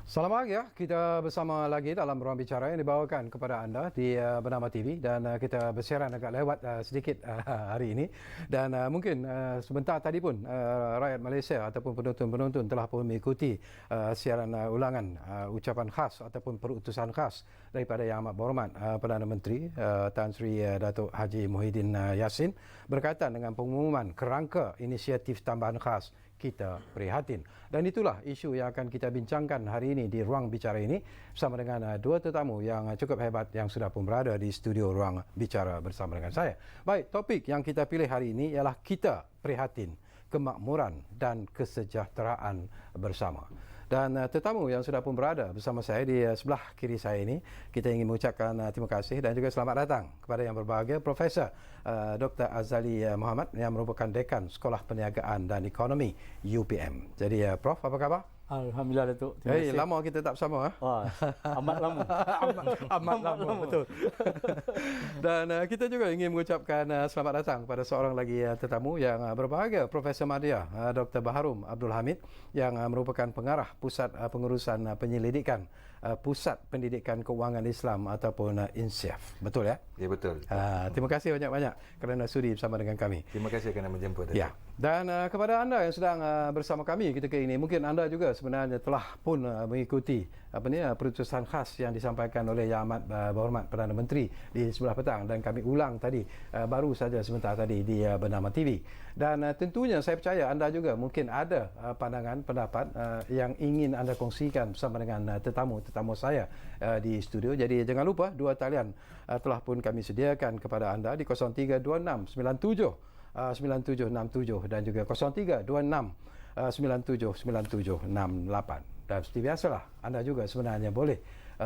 Selamat pagi ya, kita bersama lagi dalam Ruang Bicara yang dibawakan kepada anda di Bernama TV dan kita bersiaran agak lewat sedikit hari ini dan mungkin sebentar tadi pun rakyat Malaysia ataupun penonton-penonton telah pun mengikuti siaran ulangan ucapan khas ataupun perutusan khas daripada Yang Amat Berhormat Perdana Menteri Tan Sri Datuk Haji Muhyiddin Yassin berkaitan dengan pengumuman kerangka inisiatif tambahan khas Kita Prihatin. Dan itulah isu yang akan kita bincangkan hari ini di Ruang Bicara ini bersama dengan dua tetamu yang cukup hebat yang sudah pun berada di studio Ruang Bicara bersama dengan saya. Baik, topik yang kita pilih hari ini ialah Kita Prihatin, kemakmuran dan kesejahteraan bersama. Dan tetamu yang sudah pun berada bersama saya di sebelah kiri saya ini, kita ingin mengucapkan terima kasih dan juga selamat datang kepada yang berbahagia Profesor Dr. Azali Mohamad yang merupakan Dekan Sekolah Perniagaan dan Ekonomi UPM. Jadi Prof, apa khabar? Alhamdulillah Datuk. Terima kasih. Lama kita tak bersama. Wah, amat lama. amat lama, betul. Dan kita juga ingin mengucapkan selamat datang kepada seorang lagi tetamu yang berbahagia, Profesor Madya Dr. Baharum Abdul Hamid yang merupakan pengarah Pusat Pengurusan Penyelidikan Pusat Pendidikan Kewangan Islam ataupun INSIAF. Betul ya? Ya, betul. Terima kasih banyak-banyak kerana sudi bersama dengan kami. Terima kasih kerana menjemput. Ya. Dan kepada anda yang sedang bersama kami ketika ini, mungkin anda juga sebenarnya telah pun mengikuti perutusan khas yang disampaikan oleh Yang Amat Berhormat Perdana Menteri di sebelah petang dan kami ulang tadi baru saja sebentar tadi di Bernama TV. Dan tentunya saya percaya anda juga mungkin ada pandangan, pendapat yang ingin anda kongsikan bersama dengan tetamu saya di studio. Jadi jangan lupa dua talian telah pun kami sediakan kepada anda di 0326 97 9767 dan juga 0326 979768. Dan seperti biasalah anda juga sebenarnya boleh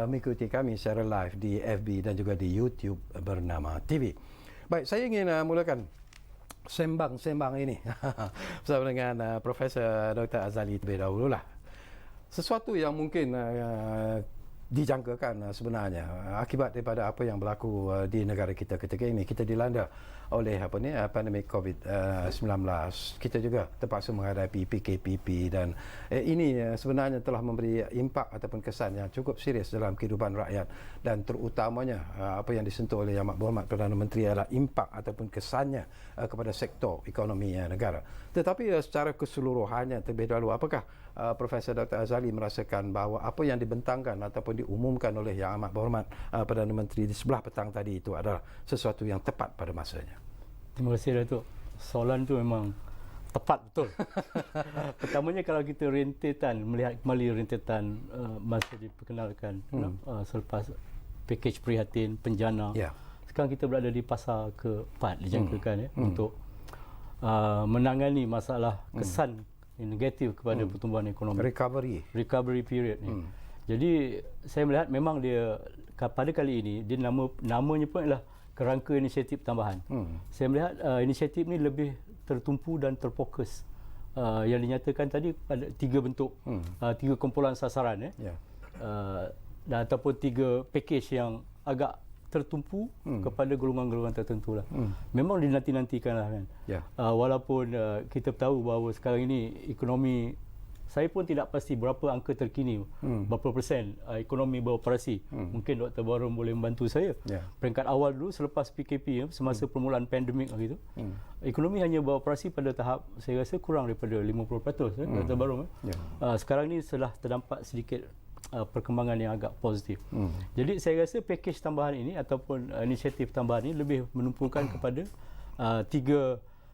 mengikuti kami secara live di FB dan juga di YouTube Bernama TV. Baik, saya ingin mulakan sembang-sembang ini bersama dengan Profesor Dr. Azali terlebih dahulu lah. Sesuatu yang mungkin dijangkakan sebenarnya akibat daripada apa yang berlaku di negara kita ketika ini. Kita dilanda oleh pandemik COVID-19. Kita juga terpaksa menghadapi PKPP dan ini sebenarnya telah memberi impak ataupun kesan yang cukup serius dalam kehidupan rakyat dan terutamanya apa yang disentuh oleh Yang Amat Berhormat Perdana Menteri adalah impak ataupun kesannya kepada sektor ekonomi negara. Tetapi secara keseluruhannya terlebih dahulu, apakah Profesor Dr. Azali merasakan bahawa apa yang dibentangkan ataupun diumumkan oleh Yang Amat Berhormat Perdana Menteri di sebelah petang tadi itu adalah sesuatu yang tepat pada masanya? Terima kasih Datuk. Soalan tu memang tepat betul. Pertamanya kalau kita melihat kembali rentetan masa diperkenalkan selepas pakej prihatin, penjana. Yeah. Sekarang kita berada di fasa ke-4 dijangkakan untuk menangani masalah kesan negatif kepada pertumbuhan ekonomi. Recovery period ni. Jadi saya melihat memang dia pada kali ini dia namanya pun adalah kerangka inisiatif tambahan. Saya melihat inisiatif ni lebih tertumpu dan terfokus. Yang dinyatakan tadi pada 3 bentuk, 3 kumpulan sasaran dan ataupun 3 pakej yang agak tertumpu kepada golongan-golongan tertentu lah. Memang dinanti-nantikan lah kan. Walaupun kita tahu bahawa sekarang ini ekonomi, saya pun tidak pasti berapa angka terkini, berapa persen ekonomi beroperasi. Mungkin Dr. Baharum boleh membantu saya. Peringkat awal dulu selepas PKP, semasa permulaan pandemik gitu, ekonomi hanya beroperasi pada tahap saya rasa kurang daripada 50%, Dr. Baharum. Sekarang ni telah terdampak sedikit perkembangan yang agak positif. Jadi saya rasa pakej tambahan ini ataupun inisiatif tambahan ini lebih menumpukan kepada 3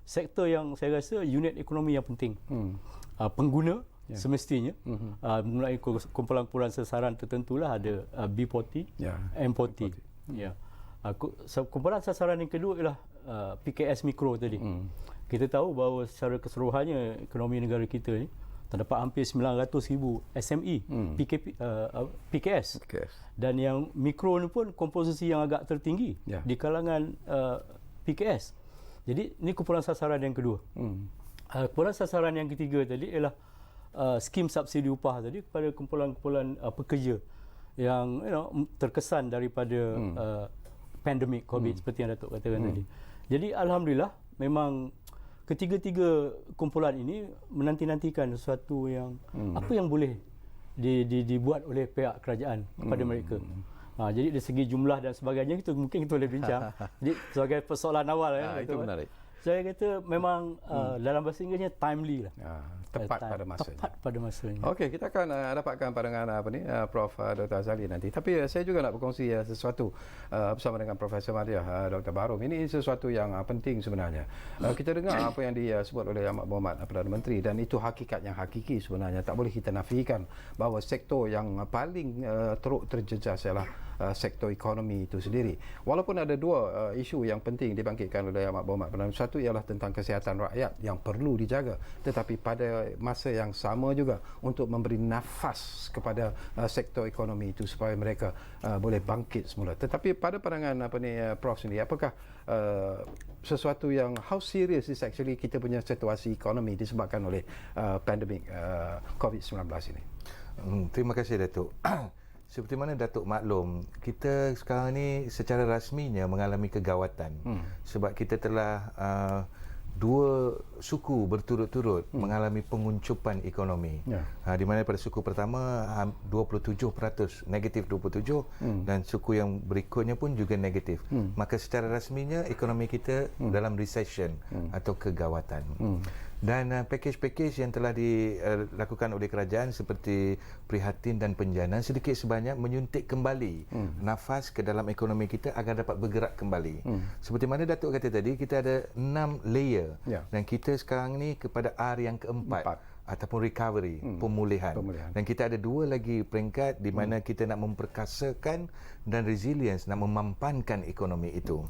sektor yang saya rasa unit ekonomi yang penting. Pengguna semestinya mulai kumpulan-kumpulan sasaran tertentulah ada B40, M40. Kumpulan sasaran yang kedua ialah PKS mikro tadi. Kita tahu bahawa secara keseluruhannya ekonomi negara kita ni terdapat hampir 900,000 SME PKS. Dan yang mikro ni pun komposisi yang agak tertinggi di kalangan PKS. Jadi ini kumpulan sasaran yang kedua. Kumpulan sasaran yang ketiga tadi ialah skim subsidi upah tadi kepada kumpulan-kumpulan pekerja yang terkesan daripada pandemik COVID seperti yang Datuk katakan tadi. Jadi alhamdulillah memang ketiga-tiga kumpulan ini menanti-nantikan sesuatu yang apa yang boleh dibuat oleh pihak kerajaan kepada mereka. Jadi dari segi jumlah dan sebagainya itu mungkin kita boleh bincang. Jadi sebagai persoalan awal itu menarik. Saya kata memang dalam bahasa Inggerisnya timely lah. Tepat pada masanya. Tepat pada masanya. Okey, kita akan dapatkan pandangan Prof Dr. Azali nanti. Tapi saya juga nak berkongsi sesuatu bersama dengan Profesor Madya, Dr. Baharom. Ini sesuatu yang penting sebenarnya. Kita dengar apa yang disebut oleh Ahmad Mohamad, Perdana Menteri, dan itu hakikat yang hakiki sebenarnya. Tak boleh kita nafikan bahawa sektor yang paling teruk terjejas ialah sektor ekonomi itu sendiri. Walaupun ada dua isu yang penting dibangkitkan oleh Ahmad Mohamad. Satu ialah tentang kesihatan rakyat yang perlu dijaga, tetapi pada masa yang sama juga untuk memberi nafas kepada sektor ekonomi itu supaya mereka boleh bangkit semula. Tetapi pada pandangan Prof sendiri, apakah sesuatu yang how serious is actually kita punya situasi ekonomi disebabkan oleh pandemik COVID-19 ini? Terima kasih Datuk. Seperti mana Datuk maklum, kita sekarang ni secara rasminya mengalami kegawatan sebab kita telah dua suku berturut-turut mengalami penguncupan ekonomi. Di mana pada suku pertama 27%, negatif 27, dan suku yang berikutnya pun juga negatif. Maka secara rasminya ekonomi kita dalam recession atau kegawatan. Dan pakej-pakej yang telah dilakukan oleh kerajaan seperti prihatin dan penjana sedikit sebanyak menyuntik kembali nafas ke dalam ekonomi kita agar dapat bergerak kembali. Seperti mana Datuk kata tadi, kita ada 6 layer dan kita sekarang ni kepada R yang keempat ataupun recovery, pemulihan. Dan kita ada 2 lagi peringkat di mana kita nak memperkasakan dan resilience, nak memampankan ekonomi itu.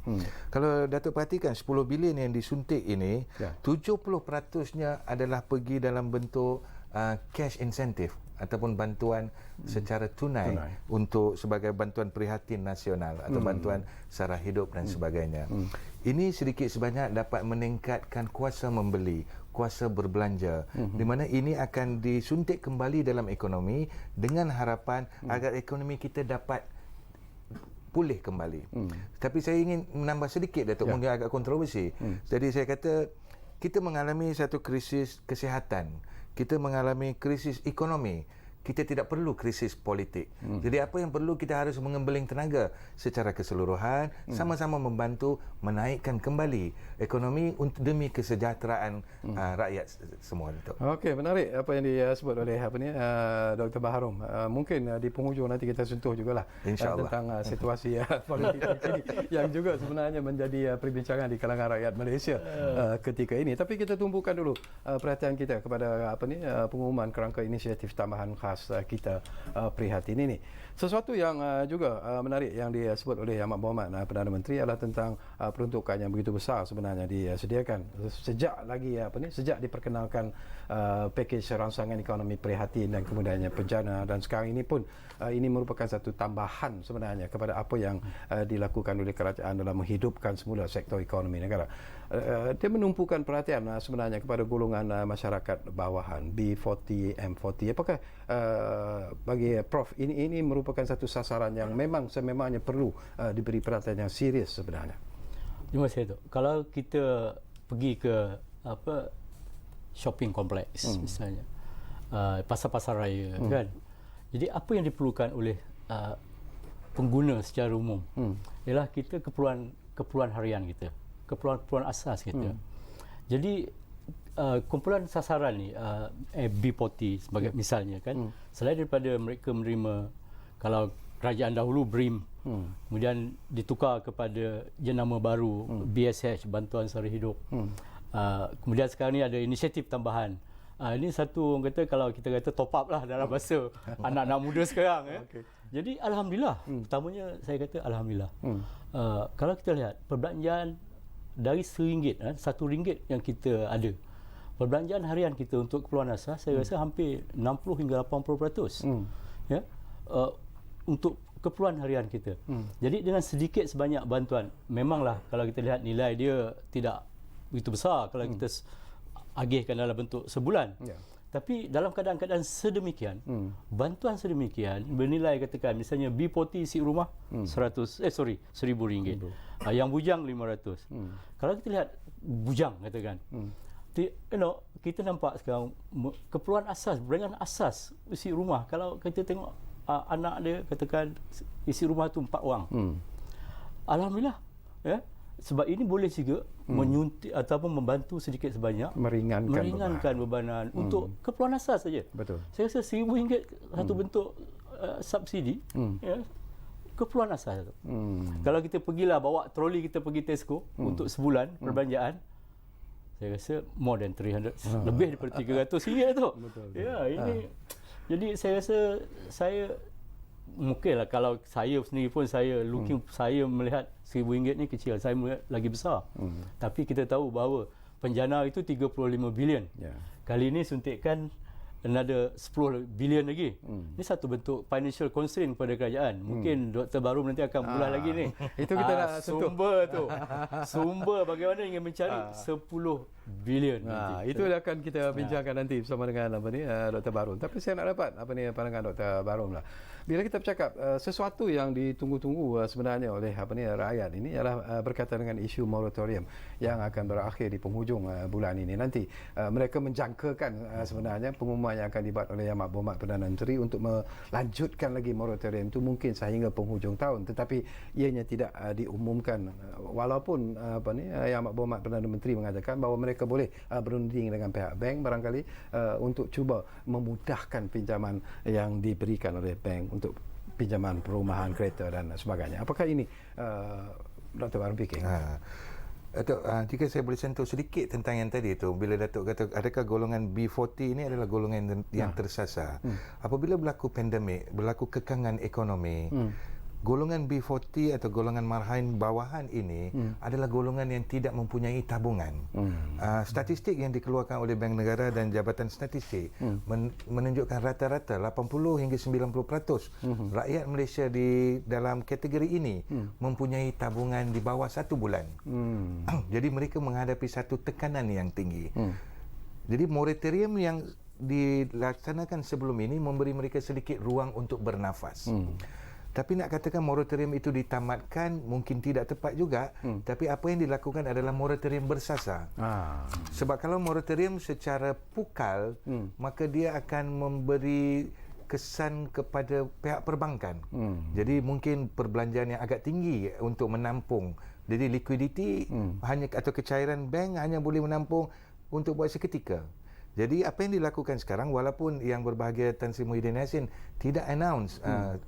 Kalau Datuk perhatikan 10 bilion yang disuntik ini, 70%-nya adalah pergi dalam bentuk cash incentive ataupun bantuan secara tunai untuk sebagai bantuan prihatin nasional atau bantuan sara hidup dan sebagainya. Ini sedikit sebanyak dapat meningkatkan kuasa membeli, kuasa berbelanja, di mana ini akan disuntik kembali dalam ekonomi dengan harapan agar ekonomi kita dapat pulih kembali. Tapi saya ingin menambah sedikit Datuk, mungkin agak kontroversi. Jadi saya kata kita mengalami satu krisis kesihatan, kita mengalami krisis ekonomi, kita tidak perlu krisis politik. Jadi apa yang perlu, kita harus mengembeling tenaga secara keseluruhan, sama-sama membantu menaikkan kembali ekonomi demi kesejahteraan rakyat semua. Okey, menarik apa yang disebut oleh Dr. Baharom. Mungkin di penghujung nanti kita sentuh jugalah tentang situasi politik ini yang juga sebenarnya menjadi perbincangan di kalangan rakyat Malaysia ketika ini. Tapi kita tumpukan dulu perhatian kita kepada pengumuman kerangka inisiatif tambahan khas kita prihatin ini. Sesuatu yang juga menarik yang disebut oleh Ahmad Mohamad, Perdana Menteri, adalah tentang peruntukan yang begitu besar sebenarnya disediakan sejak diperkenalkan pakej rangsangan ekonomi prihatin dan kemudiannya penjana, dan sekarang ini pun ini merupakan satu tambahan sebenarnya kepada apa yang dilakukan oleh kerajaan dalam menghidupkan semula sektor ekonomi negara. Dia menumpukan perhatian sebenarnya kepada golongan masyarakat bawahan B40, M40. Apakah bagi Prof ini merupakan satu sasaran yang memang sememangnya perlu diberi perhatian yang serius sebenarnya? Terima kasih tu. Kalau kita pergi ke shopping kompleks misalnya, pasar-pasar raya kan. Jadi apa yang diperlukan oleh pengguna secara umum ialah kita keperluan harian kita, keperluan asas kita. Jadi kumpulan sasaran ni B40 sebagai misalnya kan, selain daripada mereka menerima, kalau kerajaan dahulu BRIM, kemudian ditukar kepada jenama baru BSH, Bantuan Sara Hidup, kemudian sekarang ni ada inisiatif tambahan. Ini satu, orang kata, kalau kita kata top up lah dalam bahasa anak-anak muda sekarang. Jadi alhamdulillah, pertamanya saya kata alhamdulillah. Kalau kita lihat perbelanjaan dari RM1, RM1 yang kita ada, perbelanjaan harian kita untuk keperluan asas, saya rasa hampir 60 hingga 80% ya, untuk keperluan harian kita. Jadi dengan sedikit sebanyak bantuan, memanglah kalau kita lihat nilai dia tidak begitu besar kalau kita agihkan dalam bentuk sebulan. Tapi dalam keadaan-keadaan sedemikian, bantuan sedemikian bernilai, katakan misalnya B40 isi rumah RM1,000, yang bujang RM500. Kalau kita lihat bujang, katakan kita nampak sekarang keperluan asas, berangan asas isi rumah. Kalau kita tengok anak dia katakan isi rumah tu 4 orang. Alhamdulillah, ya. Sebab ini boleh juga menyuntik ataupun membantu sedikit sebanyak meringankan bebanan untuk keperluan asas saja. Betul. Saya rasa RM1,000 satu bentuk subsidi, ya, keperluan asas tu. Kalau kita pergilah bawa troli kita pergi Tesco untuk sebulan perbelanjaan, saya rasa more than 300, lebih daripada RM300 tu. Betul. Ya, ini jadi saya rasa mungkinlah kalau saya sendiri pun saya melihat RM1,000 ni kecil, saya melihat lagi besar. Tapi kita tahu bahawa penjana itu 35 bilion. Kali ini suntikkan another 10 bilion lagi. Ini satu bentuk financial constraint kepada kerajaan. Mungkin Dr. Barum nanti akan mulai lagi ni. Itu kita nak sentuh. Sumber bagaimana ingin mencari 10 bilion. Itu akan kita bincangkan nanti bersama dengan Dr. Barum. Tapi saya nak dapat pandangan Dr. Barum lah. Bila kita bercakap sesuatu yang ditunggu-tunggu sebenarnya oleh rakyat ini ialah berkaitan dengan isu moratorium yang akan berakhir di penghujung bulan ini. Nanti mereka menjangkakan sebenarnya pengumuman yang akan dibuat oleh Yang Berhormat Perdana Menteri untuk melanjutkan lagi moratorium itu mungkin sehingga penghujung tahun, tetapi ianya tidak diumumkan, walaupun Yang Berhormat Perdana Menteri mengatakan bahawa mereka boleh berunding dengan pihak bank barangkali untuk cuba memudahkan pinjaman yang diberikan oleh bank untuk pinjaman perumahan, kereta dan sebagainya. Apakah ini Dr. Barum fikir? Datuk, jika saya boleh sentuh sedikit tentang yang tadi tu, bila Datuk kata adakah golongan B40 ini adalah golongan yang tersasar. Apabila berlaku pandemik, berlaku kekangan ekonomi, golongan B40 atau golongan marhain bawahan ini adalah golongan yang tidak mempunyai tabungan. Statistik yang dikeluarkan oleh Bank Negara dan Jabatan Statistik menunjukkan rata-rata 80 hingga 90% rakyat Malaysia di dalam kategori ini mempunyai tabungan di bawah 1 bulan. Jadi mereka menghadapi satu tekanan yang tinggi. Jadi moratorium yang dilaksanakan sebelum ini memberi mereka sedikit ruang untuk bernafas. Tapi nak katakan moratorium itu ditamatkan mungkin tidak tepat juga. Tapi apa yang dilakukan adalah moratorium bersasar. Sebab kalau moratorium secara pukal, maka dia akan memberi kesan kepada pihak perbankan. Jadi mungkin perbelanjaan yang agak tinggi untuk menampung. Jadi likuiditi hanya atau kecairan bank hanya boleh menampung untuk buat seketika. Jadi apa yang dilakukan sekarang, walaupun Yang Berbahagia Tan Sri Muhyiddin Yassin tidak announce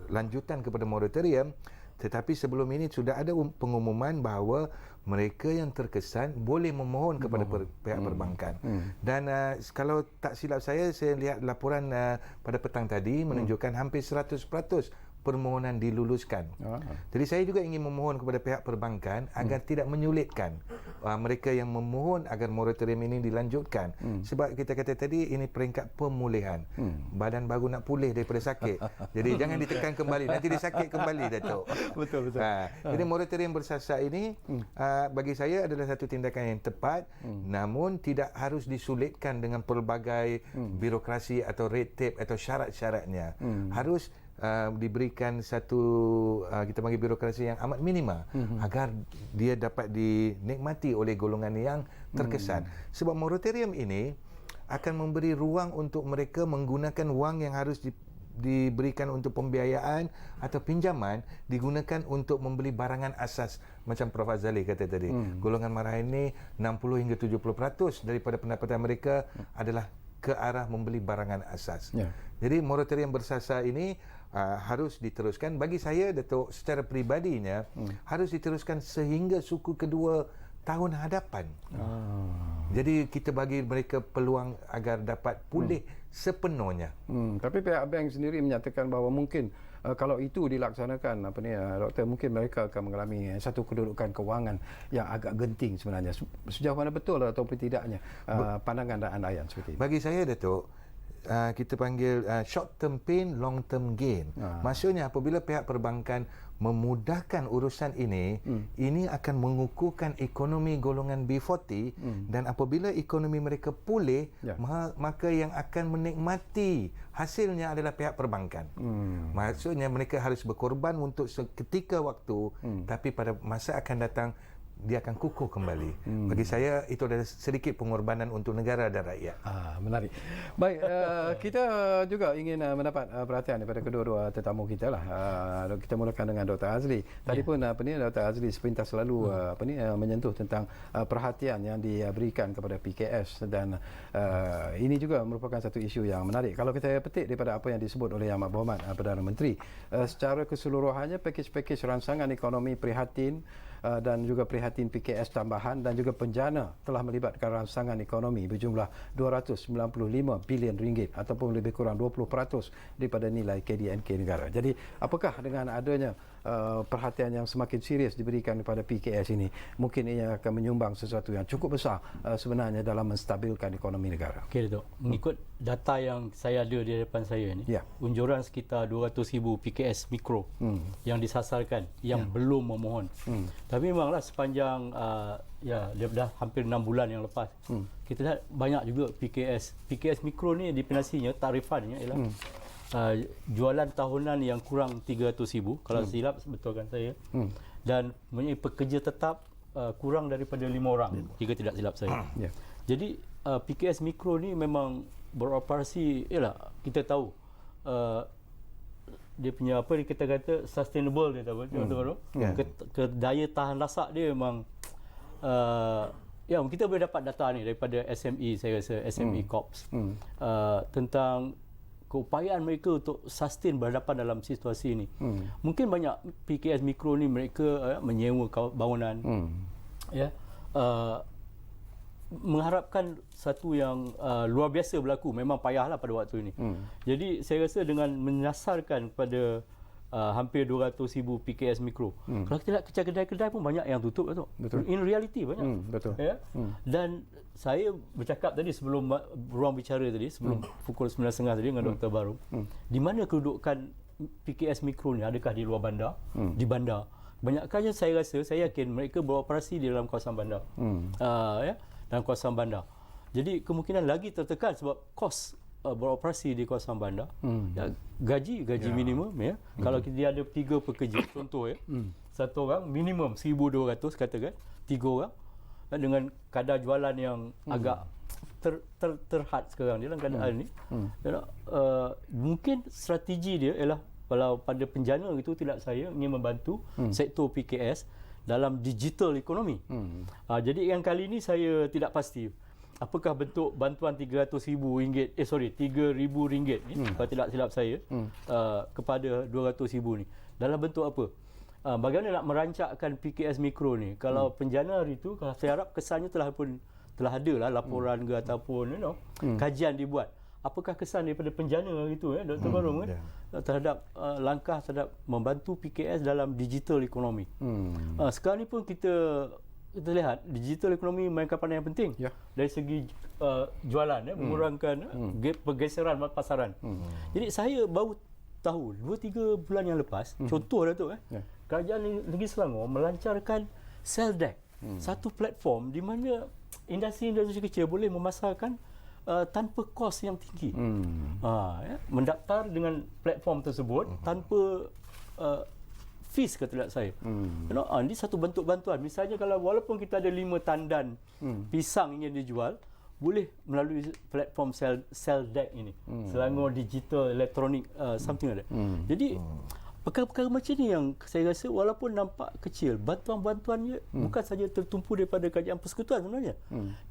lanjutan kepada moratorium, tetapi sebelum ini sudah ada pengumuman bahawa mereka yang terkesan boleh memohon kepada pihak perbankan. Dan kalau tak silap saya lihat laporan pada petang tadi menunjukkan hampir 100% permohonan diluluskan. Jadi saya juga ingin memohon kepada pihak perbankan agar tidak menyulitkan mereka yang memohon agar moratorium ini dilanjutkan. Sebab kita kata tadi ini peringkat pemulihan. Badan baru nak pulih daripada sakit. Jadi jangan ditekan kembali, nanti dia sakit kembali, Datuk. Betul. Jadi moratorium bersasar ini bagi saya adalah satu tindakan yang tepat, namun tidak harus disulitkan dengan pelbagai birokrasi atau red tape atau syarat-syaratnya. Harus diberikan satu kita panggil birokrasi yang amat minima agar dia dapat dinikmati oleh golongan yang terkesan. Sebab moratorium ini akan memberi ruang untuk mereka menggunakan wang yang harus diberikan untuk pembiayaan atau pinjaman digunakan untuk membeli barangan asas macam Prof Azali kata tadi. Golongan marhain ini 60 hingga 70% daripada pendapatan mereka adalah ke arah membeli barangan asas. Jadi moratorium bersasar ini harus diteruskan. Bagi saya, Datuk, secara peribadinya harus diteruskan sehingga suku kedua tahun hadapan. Jadi kita bagi mereka peluang agar dapat pulih sepenuhnya. Tapi pihak bank sendiri menyatakan bahawa mungkin kalau itu dilaksanakan doktor, mungkin mereka akan mengalami satu kedudukan kewangan yang agak genting sebenarnya. Sejauh mana betul ataupun tidaknya pandangan dan andaian seperti itu? Bagi saya, Datuk, kita panggil short term pain, long term gain. Maksudnya apabila pihak perbankan memudahkan urusan ini, ini akan mengukuhkan ekonomi golongan B40 dan apabila ekonomi mereka pulih, maka yang akan menikmati hasilnya adalah pihak perbankan. Maksudnya mereka harus berkorban untuk seketika waktu, tapi pada masa akan datang dia akan kukuh kembali. Bagi saya itu adalah sedikit pengorbanan untuk negara dan rakyat. Menarik. Baik, kita juga ingin mendapat perhatian daripada kedua-dua tetamu kita lah. Kita mulakan dengan Dr. Azli. Tadi pun Dr. Azli sepintas selalu menyentuh tentang perhatian yang diberikan kepada PKS, dan ini juga merupakan satu isu yang menarik. Kalau kita petik daripada apa yang disebut oleh Yang Berhormat Perdana Menteri, secara keseluruhannya pakej-pakej ransangan ekonomi prihatin dan juga prihatin PKS tambahan dan juga penjana telah melibatkan ransangan ekonomi berjumlah 295 bilion ringgit ataupun lebih kurang 20% daripada nilai KDNK negara. Jadi apakah dengan adanya perhatian yang semakin serius diberikan kepada PKS ini, mungkin ia akan menyumbang sesuatu yang cukup besar sebenarnya dalam menstabilkan ekonomi negara? Okey, Datuk. Mengikut data yang saya ada di depan saya ni, unjuran sekitar 200,000 PKS mikro yang disasarkan, yang belum memohon. Tapi memanglah sepanjang dia dah hampir 6 bulan yang lepas, kita lihat banyak juga PKS mikro ni definisinya tarifannya ialah jualan tahunan yang kurang 300,000 kalau silap betulkan saya, dan mempunyai pekerja tetap kurang daripada 5 orang jika tidak silap saya. Jadi PKS mikro ni memang beroperasi, ialah kita tahu dia punya apa kita kata sustainable, dia tahu ke daya tahan lasak dia memang kita boleh dapat data ni daripada SME, saya rasa SME Corps tentang keupayaan mereka untuk sustain berhadapan dalam situasi ini. Mungkin banyak PKS mikro ni mereka menyewa bangunan, mengharapkan satu yang luar biasa berlaku. Memang payahlah pada waktu ini. Jadi saya rasa dengan menyasarkan kepada hampir 200,000 PKS mikro, kalau kita lihat kedai-kedai pun banyak yang tutup, betul. In reality banyak. Betul. Dan saya bercakap tadi sebelum ruang bicara tadi, sebelum pukul 9.30 tadi dengan Dr. Baru, di mana kedudukan PKS mikro ni? Adakah di luar bandar? Di bandar? Kebanyakannya saya rasa, saya yakin mereka beroperasi di dalam kawasan bandar. Dalam kawasan bandar. Jadi kemungkinan lagi tertekan sebab kos beroperasi di kawasan bandar. Gaji minimum kalau dia ada 3 pekerja, contoh satu orang minimum 1,200 katakan, 3 orang dengan kadar jualan yang agak terhad sekarang dalam keadaan ni. Mungkin strategi dia ialah kalau pada penjana itu tidak, saya ingin membantu sektor PKS dalam digital ekonomi. Jadi yang kali ini saya tidak pasti apakah bentuk bantuan RM300,000 RM3,000 ni, kalau tidak silap saya, kepada 200,000 ni. Dalam bentuk apa? Bagaimana nak merancangkan PKS mikro ni? Kalau penjana hari itu, saya harap kesannya telah ada lah laporan ke ataupun kajian dibuat. Apakah kesan daripada penjana hari itu, Dr. Barum terhadap langkah terhadap membantu PKS dalam digital ekonomi. Sekarang ni pun kita lihat digital ekonomi mainkan peranan yang penting dari segi jualan, mengurangkan pergeseran pasaran. Jadi saya baru tahu 2-3 bulan yang lepas, contoh Datuk, Kerajaan Negeri Selangor melancarkan Selldec, satu platform di mana industri-industri kecil boleh memasarkan tanpa kos yang tinggi. Mendaftar dengan platform tersebut tanpa fees, kata tidak saya. Ini satu bentuk bantuan. Misalnya kalau walaupun kita ada 5 tandan pisang ingin dijual, boleh melalui platform Selldec ini, Selangor Digital Electronic something like that. Jadi perkara-perkara macam ni yang saya rasa walaupun nampak kecil, bantuan-bantuannya bukan saja tertumpu daripada kerajaan persekutuan sebenarnya.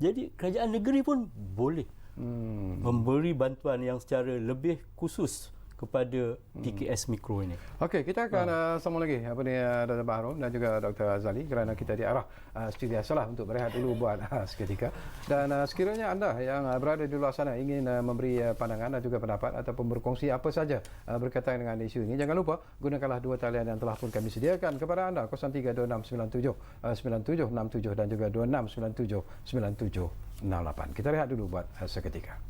Jadi kerajaan negeri pun boleh memberi bantuan yang secara lebih khusus kepada PKS mikro ini. Okey, kita akan sambung lagi Dr. Baharum dan juga Dr. Azali, kerana kita diarah seperti biasalah untuk berehat dulu buat seketika. Dan sekiranya anda yang berada di luar sana ingin memberi pandangan dan juga pendapat ataupun berkongsi apa saja berkaitan dengan isu ini, jangan lupa gunakanlah 2 talian yang telah pun kami sediakan kepada anda, 0326979767 dan juga 26979768. Kita rehat dulu buat seketika.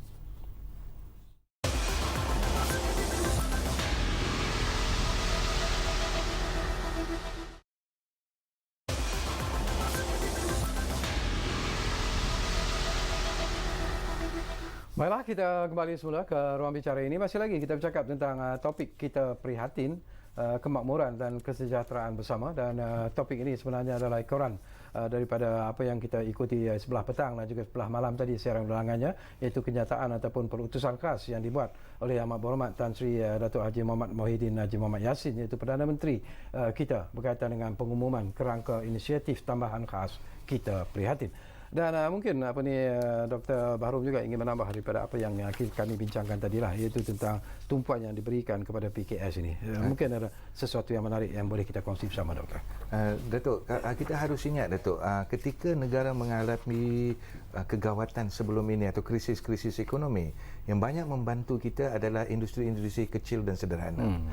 Baiklah, kita kembali semula ke ruang bicara ini. Masih lagi kita bercakap tentang topik kita prihatin kemakmuran dan kesejahteraan bersama, dan topik ini sebenarnya adalah ekoran daripada apa yang kita ikuti sebelah petang dan juga sebelah malam tadi siaran ulangannya, iaitu kenyataan ataupun perutusan khas yang dibuat oleh Amat Berhormat Tan Sri Datuk Haji Muhammad Muhyiddin Haji Muhammad Yassin, iaitu Perdana Menteri kita, berkaitan dengan pengumuman kerangka inisiatif tambahan khas Kita Prihatin. Dan mungkin Dr. Bahrom juga ingin menambah daripada apa yang kami bincangkan tadilah, iaitu tentang tumpuan yang diberikan kepada PKS ini. Mungkin ada sesuatu yang menarik yang boleh kita kongsi bersama, Doktor. Datuk, kita harus ingat, Datuk, ketika negara mengalami kegawatan sebelum ini atau krisis-krisis ekonomi, yang banyak membantu kita adalah industri-industri kecil dan sederhana.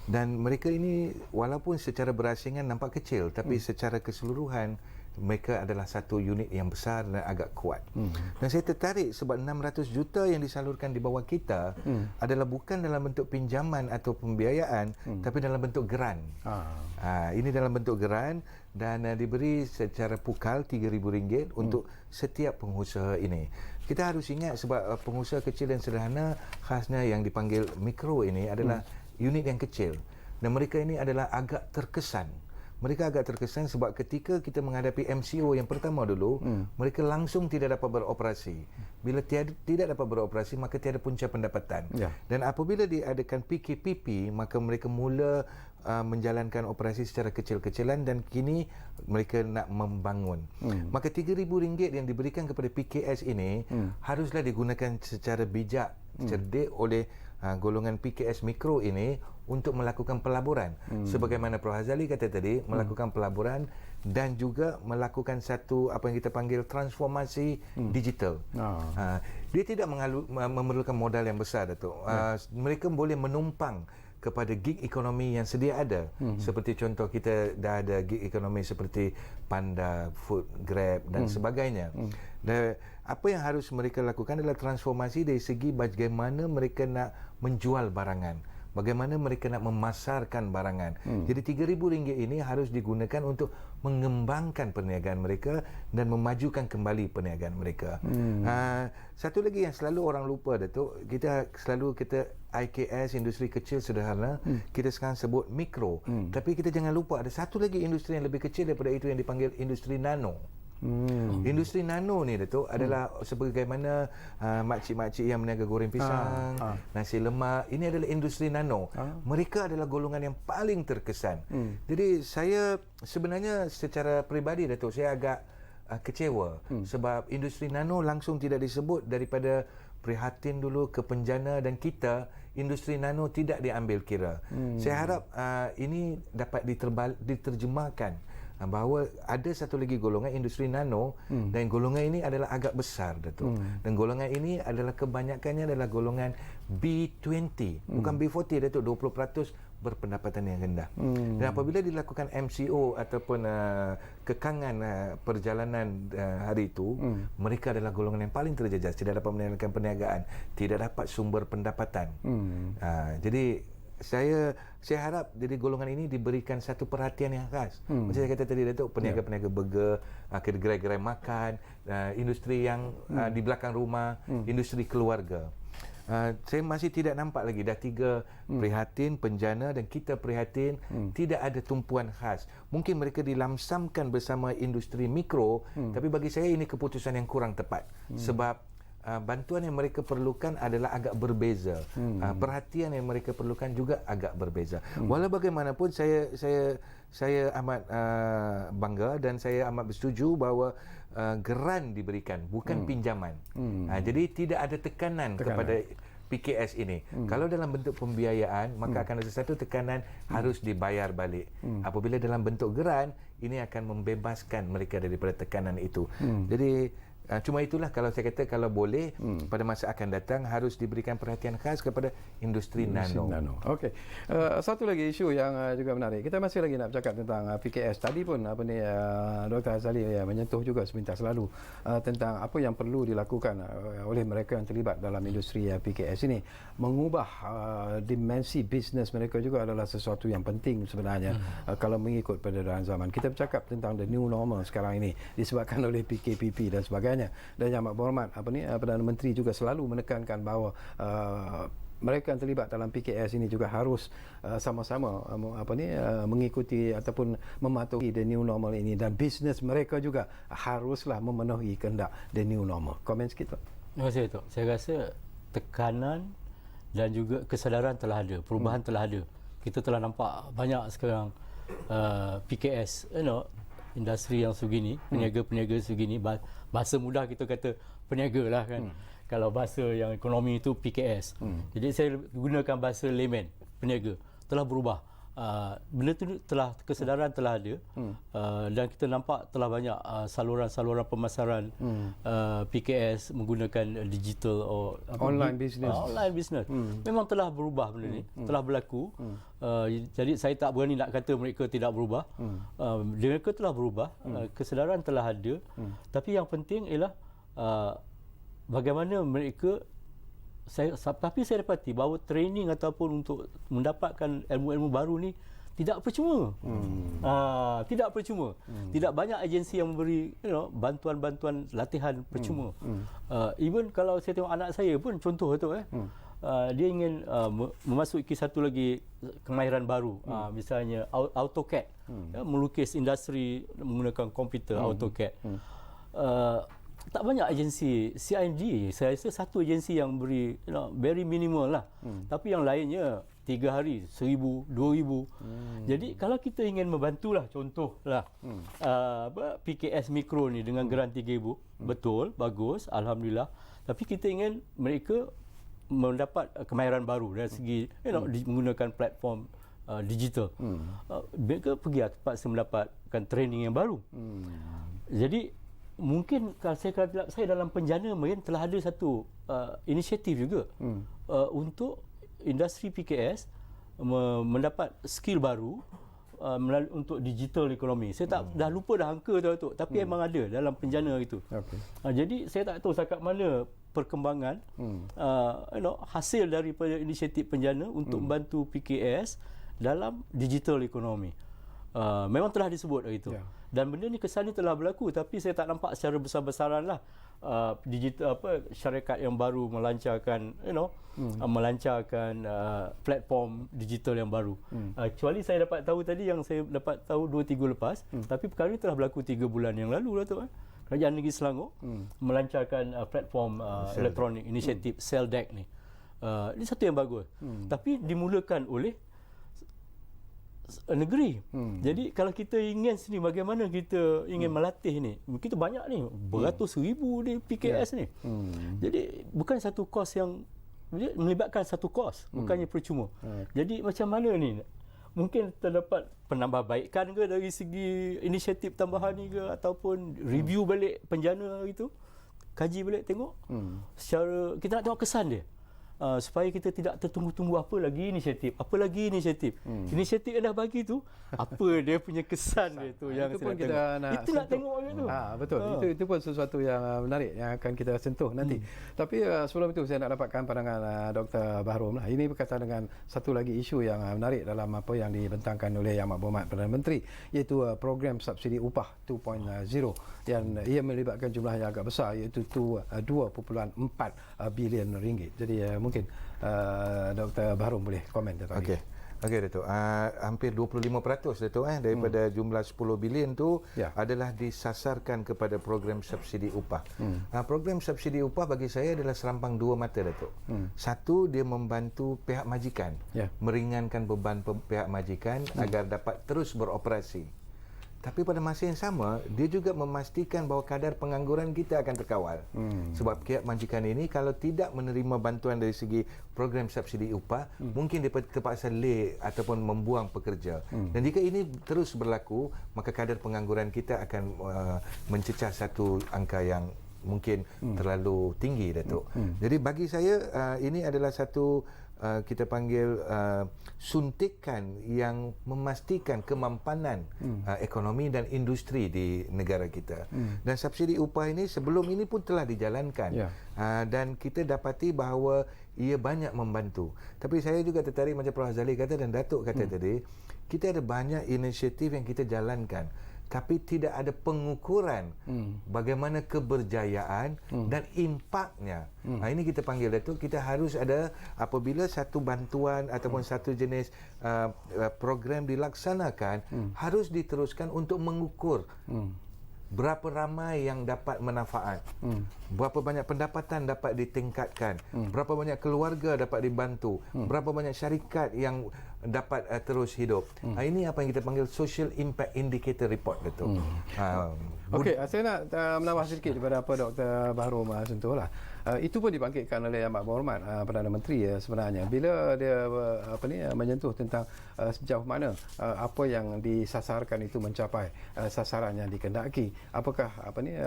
Dan mereka ini walaupun secara berasingan nampak kecil, tapi secara keseluruhan mereka adalah satu unit yang besar dan agak kuat. Dan saya tertarik sebab 600 juta yang disalurkan di bawah kita adalah bukan dalam bentuk pinjaman atau pembiayaan, tapi dalam bentuk geran. Ini dalam bentuk geran dan diberi secara pukal RM3,000 untuk setiap pengusaha ini. Kita harus ingat sebab pengusaha kecil dan sederhana, khasnya yang dipanggil mikro ini adalah unit yang kecil. Dan mereka ini adalah agak terkesan. Mereka agak terkesan sebab ketika kita menghadapi MCO yang pertama dulu, mereka langsung tidak dapat beroperasi. Bila tidak dapat beroperasi, maka tiada punca pendapatan. Dan apabila diadakan PKPP, maka mereka mula menjalankan operasi secara kecil-kecilan dan kini mereka nak membangun. Maka RM3,000 yang diberikan kepada PKS ini haruslah digunakan secara bijak, cerdik oleh golongan PKS mikro ini untuk melakukan pelaburan. Sebagaimana Prof Hazali kata tadi, melakukan pelaburan dan juga melakukan satu apa yang kita panggil transformasi digital. Dia tidak memerlukan modal yang besar, Datuk. Mereka boleh menumpang kepada gig ekonomi yang sedia ada. Seperti contoh kita dah ada gig ekonomi seperti Panda, Food, Grab dan sebagainya. Dan apa yang harus mereka lakukan adalah transformasi dari segi bagaimana mereka nak menjual barangan, bagaimana mereka nak memasarkan barangan. Jadi RM3,000 ini harus digunakan untuk mengembangkan perniagaan mereka dan memajukan kembali perniagaan mereka. Satu lagi yang selalu orang lupa, Datuk, kita IKS, industri kecil sederhana, kita sekarang sebut mikro. Tapi kita jangan lupa ada satu lagi industri yang lebih kecil daripada itu yang dipanggil industri nano. Industri nano ni, Datuk, adalah sebagaimana makcik-makcik yang meniaga goreng pisang, nasi lemak. Ini adalah industri nano. Mereka adalah golongan yang paling terkesan. Jadi saya sebenarnya secara peribadi, Datuk, saya agak kecewa sebab industri nano langsung tidak disebut. Daripada Prihatin dulu ke Penjana dan kita, industri nano tidak diambil kira. Saya harap ini dapat diterjemahkan bahawa ada satu lagi golongan industri nano dan golongan ini adalah agak besar, Datuk. Dan golongan ini adalah kebanyakannya adalah golongan B20, bukan B40, Datuk. 20% berpendapatan yang rendah. Dan apabila dilakukan MCO ataupun kekangan perjalanan hari itu, mereka adalah golongan yang paling terjejas, tidak dapat menjalankan perniagaan, tidak dapat sumber pendapatan. Jadi saya harap dari golongan ini diberikan satu perhatian yang khas. Macam saya kata tadi, Datuk, peniaga-peniaga burger, gerai-gerai makan, industri yang di belakang rumah, industri keluarga. Saya masih tidak nampak lagi, dah 3 Prihatin, Penjana dan Kita Prihatin, tidak ada tumpuan khas. Mungkin mereka dilamsamkan bersama industri mikro, tapi bagi saya ini keputusan yang kurang tepat. Sebab bantuan yang mereka perlukan adalah agak berbeza. Perhatian yang mereka perlukan juga agak berbeza. Walau bagaimanapun saya amat bangga dan saya amat bersetuju bahawa geran diberikan, bukan pinjaman. Jadi tidak ada tekanan kepada PKS ini. Kalau dalam bentuk pembiayaan, maka akan ada satu tekanan harus dibayar balik. Apabila dalam bentuk geran, ini akan membebaskan mereka daripada tekanan itu. Jadi cuma itulah, kalau saya kata kalau boleh pada masa akan datang harus diberikan perhatian khas kepada industri nano. Okey. Satu lagi isu yang juga menarik. Kita masih lagi nak bercakap tentang PKS. Tadi pun Dr. Hazali menyentuh juga sebentar selalu tentang apa yang perlu dilakukan oleh mereka yang terlibat dalam industri PKS ini. Mengubah dimensi bisnes mereka juga adalah sesuatu yang penting sebenarnya kalau mengikut peredaran zaman. Kita bercakap tentang the new normal sekarang ini disebabkan oleh PKPP dan sebagainya. Dan Yang Amat Berhormat Perdana Menteri juga selalu menekankan bahawa mereka yang terlibat dalam PKS ini juga harus sama-sama mengikuti ataupun mematuhi the new normal ini, dan bisnes mereka juga haruslah memenuhi kehendak the new normal. Komen sikit Pak. Terima kasih Datuk. Saya rasa tekanan dan juga kesedaran telah ada, perubahan telah ada. Kita telah nampak banyak sekarang PKS, industri yang segini, peniaga-peniaga segini, bahasa mudah kita kata peniaga lah kan. Kalau bahasa yang ekonomi itu PKS. Jadi saya gunakan bahasa layman, peniaga telah berubah. Benda tu telah, kesedaran telah ada, dan kita nampak telah banyak saluran-saluran pemasaran PKS menggunakan digital online business. Online business. Memang telah berubah benda ni, telah berlaku. Jadi saya tak berani nak kata mereka tidak berubah. Mereka telah berubah, kesedaran telah ada. Tapi yang penting ialah bagaimana mereka. Tapi saya dapati bahawa training ataupun untuk mendapatkan ilmu-ilmu baru ni tidak percuma. Tidak percuma. Tidak banyak agensi yang memberi bantuan-bantuan latihan percuma. Even kalau saya tengok anak saya pun, contoh tu dia ingin memasuki satu lagi kemahiran baru, misalnya AutoCAD, melukis industri menggunakan komputer, AutoCAD. Tak banyak agensi. CIMG saya rasa satu agensi yang beri very minimal lah. Tapi yang lainnya 3 hari 1,000, 2,000. Jadi kalau kita ingin membantulah, contohlah PKS Mikro ni dengan geran 3,000, betul, bagus, alhamdulillah. Tapi kita ingin mereka mendapat kemahiran baru dari segi menggunakan platform digital. Mereka pergi terpaksa mendapatkan training yang baru. Jadi mungkin kalau saya dalam penjana mungkin telah ada satu inisiatif juga untuk industri PKS mendapat skill baru untuk digital ekonomi. Saya dah lupa dah angka tu, tapi memang ada dalam penjana itu. Jadi saya tak tahu setakat mana perkembangan hasil daripada inisiatif penjana untuk membantu PKS dalam digital ekonomi. Memang telah disebut itu. Dan benda ni kesan ni telah berlaku, tapi saya tak nampak secara besar-besaran lah digital syarikat yang baru melancarkan melancarkan platform digital yang baru. Kecuali saya dapat tahu tadi, yang saya dapat tahu 2-3 lepas, tapi perkara ini telah berlaku 3 bulan yang lalu lah tu. Kerajaan Negeri Selangor melancarkan platform elektronik, inisiatif CellDeck ni. Ini satu yang bagus. Tapi dimulakan oleh negeri. Jadi kalau kita ingin sini, bagaimana kita ingin melatih ni, kita banyak ni, beratus ribu ni PKS ni. Jadi bukan satu kos yang melibatkan satu kos, bukannya percuma. Jadi macam mana ni, mungkin terdapat penambahbaikan ke dari segi inisiatif tambahan ni ke, ataupun review balik penjana itu, kaji balik tengok secara, kita nak tengok kesan dia. Supaya kita tidak tertunggu-tunggu apa lagi inisiatif. Inisiatif yang dah bagi tu, apa dia punya kesan dia tu yang itu pun kita nak kita nak tengok gitu. Betul. Itu pun sesuatu yang menarik yang akan kita sentuh nanti. Tapi sebelum itu saya nak dapatkan pandangan Dr. Bahrom lah. Ini berkaitan dengan satu lagi isu yang menarik dalam apa yang dibentangkan oleh Yang Berhormat Perdana Menteri, iaitu program subsidi upah 2.0 yang ia melibatkan jumlah yang agak besar, iaitu 2.4 bilion ringgit. Jadi mungkin Dr. Bahrom boleh komen tentang ini. Okey Datuk. Hampir 25% Datuk daripada jumlah 10 bilion tu adalah disasarkan kepada program subsidi upah. Program subsidi upah bagi saya adalah serampang dua mata Datuk. Satu, dia membantu pihak majikan, meringankan beban pihak majikan agar dapat terus beroperasi. Tapi pada masa yang sama, dia juga memastikan bahawa kadar pengangguran kita akan terkawal. Sebab pihak majikan ini kalau tidak menerima bantuan dari segi program subsidi upah, mungkin dia terpaksa lay ataupun membuang pekerja. Dan jika ini terus berlaku, maka kadar pengangguran kita akan mencecah satu angka yang mungkin terlalu tinggi, Datuk. Jadi bagi saya, ini adalah satu kita panggil suntikan yang memastikan kemampanan ekonomi dan industri di negara kita. Dan subsidi upah ini sebelum ini pun telah dijalankan, dan kita dapati bahawa ia banyak membantu. Tapi saya juga tertarik macam Prof. Azali kata dan Datuk kata tadi, kita ada banyak inisiatif yang kita jalankan. tapi tidak ada pengukuran bagaimana keberjayaan dan impaknya. Ini kita panggil Datuk, kita harus ada apabila satu bantuan ataupun satu jenis program dilaksanakan, harus diteruskan untuk mengukur berapa ramai yang dapat manfaat, berapa banyak pendapatan dapat ditingkatkan, berapa banyak keluarga dapat dibantu, berapa banyak syarikat yang dapat terus hidup. Ini apa yang kita panggil Social Impact Indicator Report, betul. Okey, saya nak menambah sedikit daripada apa Dr. Baharom sentuhlah. Itu pun dibangkitkan oleh Yang Berhormat Perdana Menteri sebenarnya bila dia menyentuh tentang sejauh mana apa yang disasarkan itu mencapai sasaran yang dikehendaki. Apakah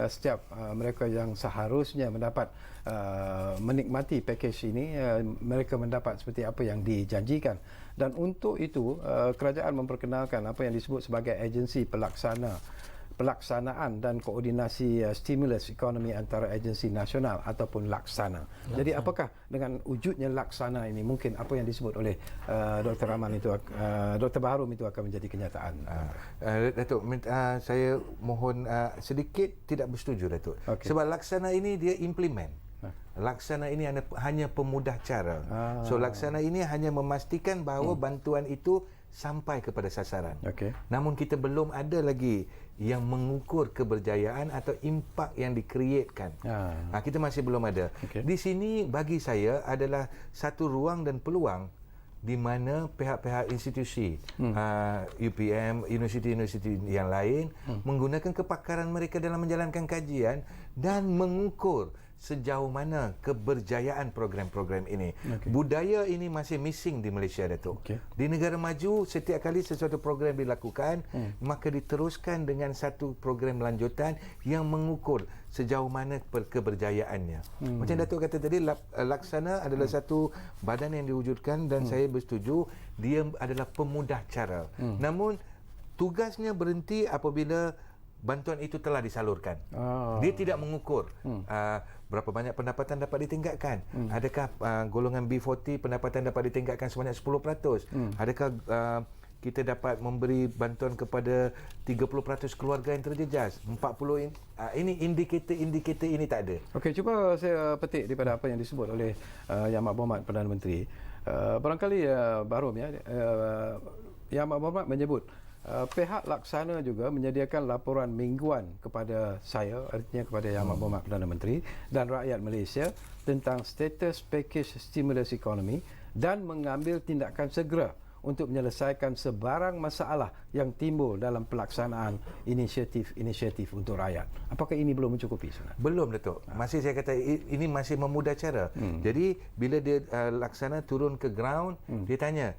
setiap mereka yang seharusnya mendapat menikmati pakej ini mereka mendapat seperti apa yang dijanjikan. Dan untuk itu kerajaan memperkenalkan apa yang disebut sebagai agensi pelaksanaan dan koordinasi stimulus ekonomi antara agensi nasional ataupun Laksana. Jadi apakah dengan wujudnya Laksana ini mungkin apa yang disebut oleh Dr. Rahman itu Dr. Baharom itu akan menjadi kenyataan? Datuk, saya mohon sedikit tidak bersetuju, Datuk. Okay. Sebab Laksana ini dia implement. Laksana ini hanya pemudah cara. So Laksana ini hanya memastikan bahawa bantuan itu sampai kepada sasaran. Okay. Namun kita belum ada lagi yang mengukur keberjayaan atau impak yang dikreatkan. Kita masih belum ada. Okay. Di sini bagi saya adalah satu ruang dan peluang di mana pihak-pihak institusi UPM, universiti-universiti yang lain menggunakan kepakaran mereka dalam menjalankan kajian dan mengukur sejauh mana keberjayaan program-program ini. Okay. Budaya ini masih missing di Malaysia, Datuk. Okay. Di negara maju, setiap kali sesuatu program dilakukan, maka diteruskan dengan satu program lanjutan yang mengukur sejauh mana keberjayaannya. Macam Datuk kata tadi, Laksana adalah satu badan yang diwujudkan dan saya bersetuju, dia adalah pemudah cara. Namun, tugasnya berhenti apabila bantuan itu telah disalurkan. Dia tidak mengukur berapa banyak pendapatan dapat ditingkatkan. Adakah golongan B40 pendapatan dapat ditingkatkan sebanyak 10%? Adakah kita dapat memberi bantuan kepada 30% keluarga yang terjejas? 40 ini indikator ini tak ada. Okey, cuba saya petik daripada apa yang disebut oleh Yang Berhormat Perdana Menteri. Barangkali Baharom Yang Berhormat menyebut pihak Laksana juga menyediakan laporan mingguan kepada saya, artinya kepada Yang Berhormat Perdana Menteri dan rakyat Malaysia tentang status pakej stimulus ekonomi dan mengambil tindakan segera untuk menyelesaikan sebarang masalah yang timbul dalam pelaksanaan inisiatif untuk rakyat. Apakah ini belum mencukupi sebenarnya? Belum, Datuk. Masih saya kata ini masih memudah cara. Jadi bila dia Laksana turun ke ground, dia tanya,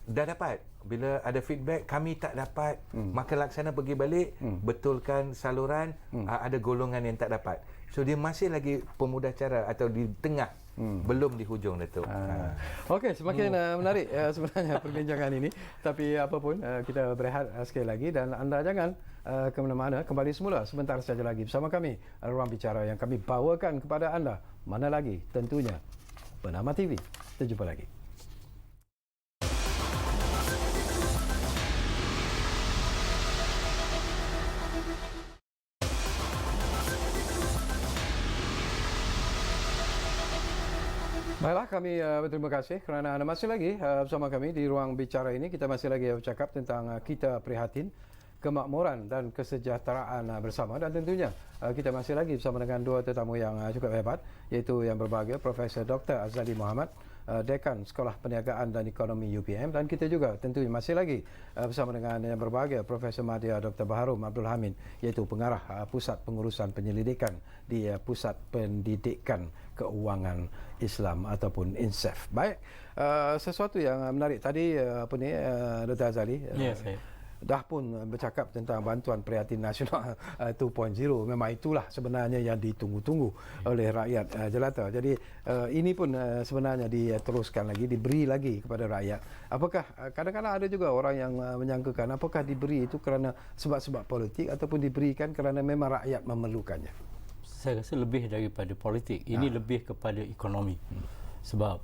dah dapat? Bila ada feedback kami tak dapat, maka Laksana pergi balik, betulkan saluran, ada golongan yang tak dapat. So dia masih lagi pemudah cara atau di tengah, belum di hujung, Datuk. Okey, semakin menarik sebenarnya perbincangan ini. Tapi apapun, kita berehat sekali lagi dan anda jangan ke mana-mana, kembali semula sebentar saja lagi bersama kami, Ruang Bicara yang kami bawakan kepada anda. Mana lagi? Tentunya Bernama TV. Kita jumpa lagi. Baiklah, kami berterima kasih kerana anda masih lagi bersama kami di Ruang Bicara ini. Kita masih lagi bercakap tentang kita prihatin kemakmuran dan kesejahteraan bersama, dan tentunya kita masih lagi bersama dengan dua tetamu yang cukup hebat, iaitu yang berbahagia Profesor Dr. Azali Mohamad, Dekan Sekolah Perniagaan dan Ekonomi UPM, dan kita juga tentunya masih lagi bersama dengan yang berbahagia Profesor Madya Dr. Baharom Abdul Hamid, iaitu pengarah Pusat Pengurusan Penyelidikan di Pusat Pendidikan Keuangan Islam ataupun INSAF. Baik, sesuatu yang menarik tadi Dr. Azali. Yes, dah pun bercakap tentang bantuan prihatin nasional 2.0. Memang itulah sebenarnya yang ditunggu-tunggu oleh rakyat jelata. Jadi ini pun sebenarnya diteruskan lagi, diberi lagi kepada rakyat. Apakah kadang-kadang ada juga orang yang menyangkakan apakah diberi itu kerana sebab-sebab politik ataupun diberikan kerana memang rakyat memerlukannya? Saya rasa lebih daripada politik. Ini lebih kepada ekonomi. Sebab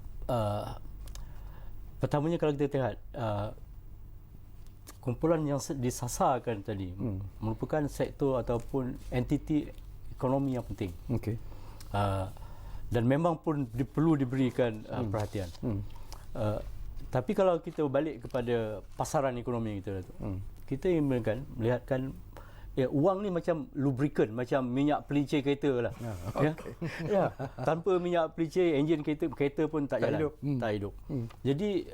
pertamanya kalau kita lihat kumpulan yang disasarkan tadi merupakan sektor ataupun entiti ekonomi yang penting. Okey. Dan memang pun perlu diberikan perhatian. Tapi kalau kita balik kepada pasaran ekonomi kita, kita ingin melihatkan wang ni macam lubricant, macam minyak pelicin kereta lah. Ya, tanpa minyak pelicin, enjin kereta pun tak jalan, tak hidup. Jadi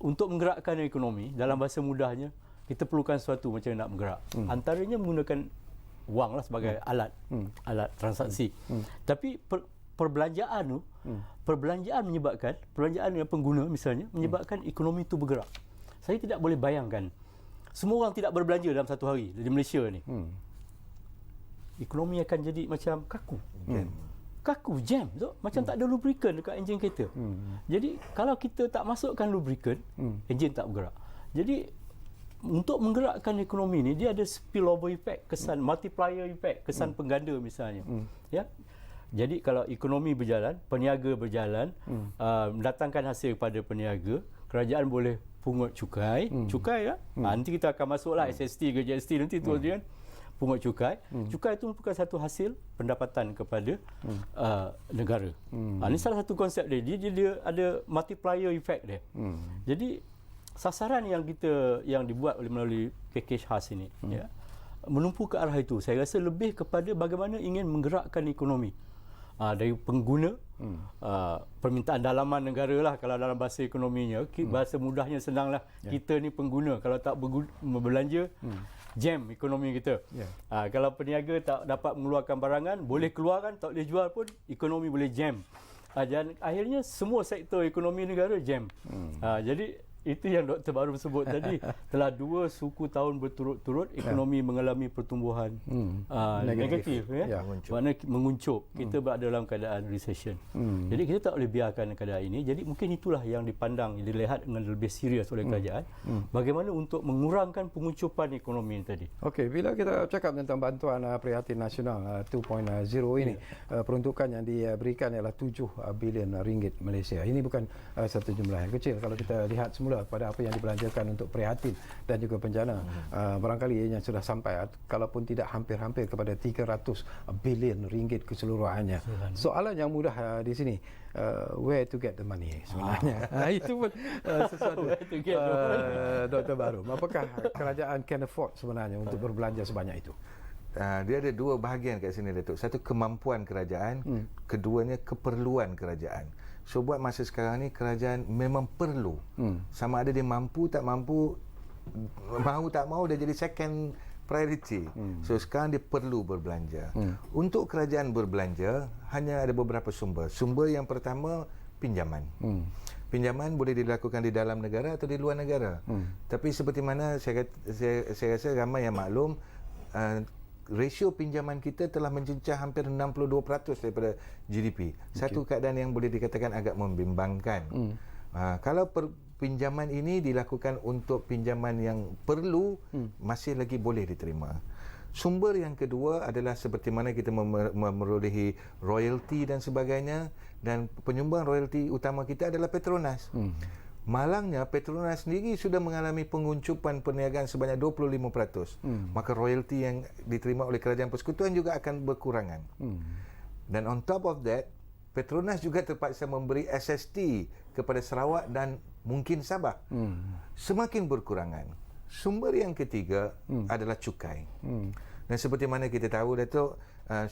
untuk menggerakkan ekonomi, dalam bahasa mudahnya, kita perlukan sesuatu macam nak bergerak. Antaranya menggunakan wang lah sebagai alat transaksi. Tapi perbelanjaan tu, perbelanjaan yang pengguna misalnya menyebabkan ekonomi itu bergerak. Saya tidak boleh bayangkan semua orang tidak berbelanja dalam satu hari di Malaysia ni. Ekonomi akan jadi macam kaku. Jam tu macam tak ada lubricant dekat enjin kereta. Jadi kalau kita tak masukkan lubricant, enjin tak bergerak. Jadi untuk menggerakkan ekonomi ni, dia ada spillover effect, kesan multiplier effect, kesan pengganda misalnya. Ya. Jadi kalau ekonomi berjalan, peniaga berjalan, mendatangkan hasil kepada peniaga, kerajaan boleh pungut cukai, ya. Nanti kita akan masuklah SST ke GST nanti tu kan. Pungut cukai. Cukai itu merupakan satu hasil pendapatan kepada negara. Ini salah satu konsep dia. Dia ada multiplier effect dia. Jadi sasaran yang dibuat melalui package khas ini ya, menumpu ke arah itu. Saya rasa lebih kepada bagaimana ingin menggerakkan ekonomi. Dari pengguna, permintaan dalaman negara lah kalau dalam bahasa ekonominya. Bahasa mudahnya senanglah, kita ni pengguna, kalau tak berbelanja, jam ekonomi kita. Kalau peniaga tak dapat mengeluarkan barangan, boleh keluarkan, tak boleh jual pun, ekonomi boleh jam. Dan akhirnya semua sektor ekonomi negara jam. Jadi itu yang Dr. Barum sebut tadi, telah 2 suku tahun berturut-turut ekonomi mengalami pertumbuhan negatif, ya. Maknanya menguncup. Kita berada dalam keadaan recession. Jadi kita tak boleh biarkan keadaan ini. Jadi mungkin itulah yang dipandang, dilihat dengan lebih serius oleh kerajaan, bagaimana untuk mengurangkan penguncupan ekonomi tadi. Okey, bila kita cakap tentang bantuan prihatin nasional 2.0 ini, peruntukan yang diberikan ialah 7 bilion ringgit Malaysia. Ini bukan satu jumlah yang kecil kalau kita lihat semula pada apa yang dibelanjakan untuk prihatin dan juga bencana. Barangkali ianya sudah sampai, kalaupun tidak hampir-hampir kepada 300 bilion ringgit keseluruhannya. Soalan yang mudah di sini, where to get the money sebenarnya. Itu pun sesuatu. Dr. Barum, apakah kerajaan can afford sebenarnya untuk berbelanja sebanyak itu? Dia ada 2 bahagian kat sini, Datuk. Satu, kemampuan kerajaan, keduanya keperluan kerajaan. So buat masa sekarang ni, kerajaan memang perlu. Sama ada dia mampu tak mampu, mahu tak mahu, dia jadi second priority. So sekarang dia perlu berbelanja. Untuk kerajaan berbelanja, hanya ada beberapa sumber. Sumber yang pertama, pinjaman. Pinjaman boleh dilakukan di dalam negara atau di luar negara. Tapi seperti mana saya rasa ramai yang maklum, rasio pinjaman kita telah mencecah hampir 62% daripada GDP. Satu keadaan yang boleh dikatakan agak membimbangkan. Kalau pinjaman ini dilakukan untuk pinjaman yang perlu, masih lagi boleh diterima. Sumber yang kedua adalah seperti mana kita memerolehi royalty dan sebagainya, dan penyumbang royalty utama kita adalah Petronas. Malangnya Petronas sendiri sudah mengalami penguncupan perniagaan sebanyak 25%. Maka royalty yang diterima oleh kerajaan persekutuan juga akan berkurangan. Dan on top of that, Petronas juga terpaksa memberi SST kepada Sarawak dan mungkin Sabah. Semakin berkurangan. Sumber yang ketiga adalah cukai. Dan seperti mana kita tahu, Datuk,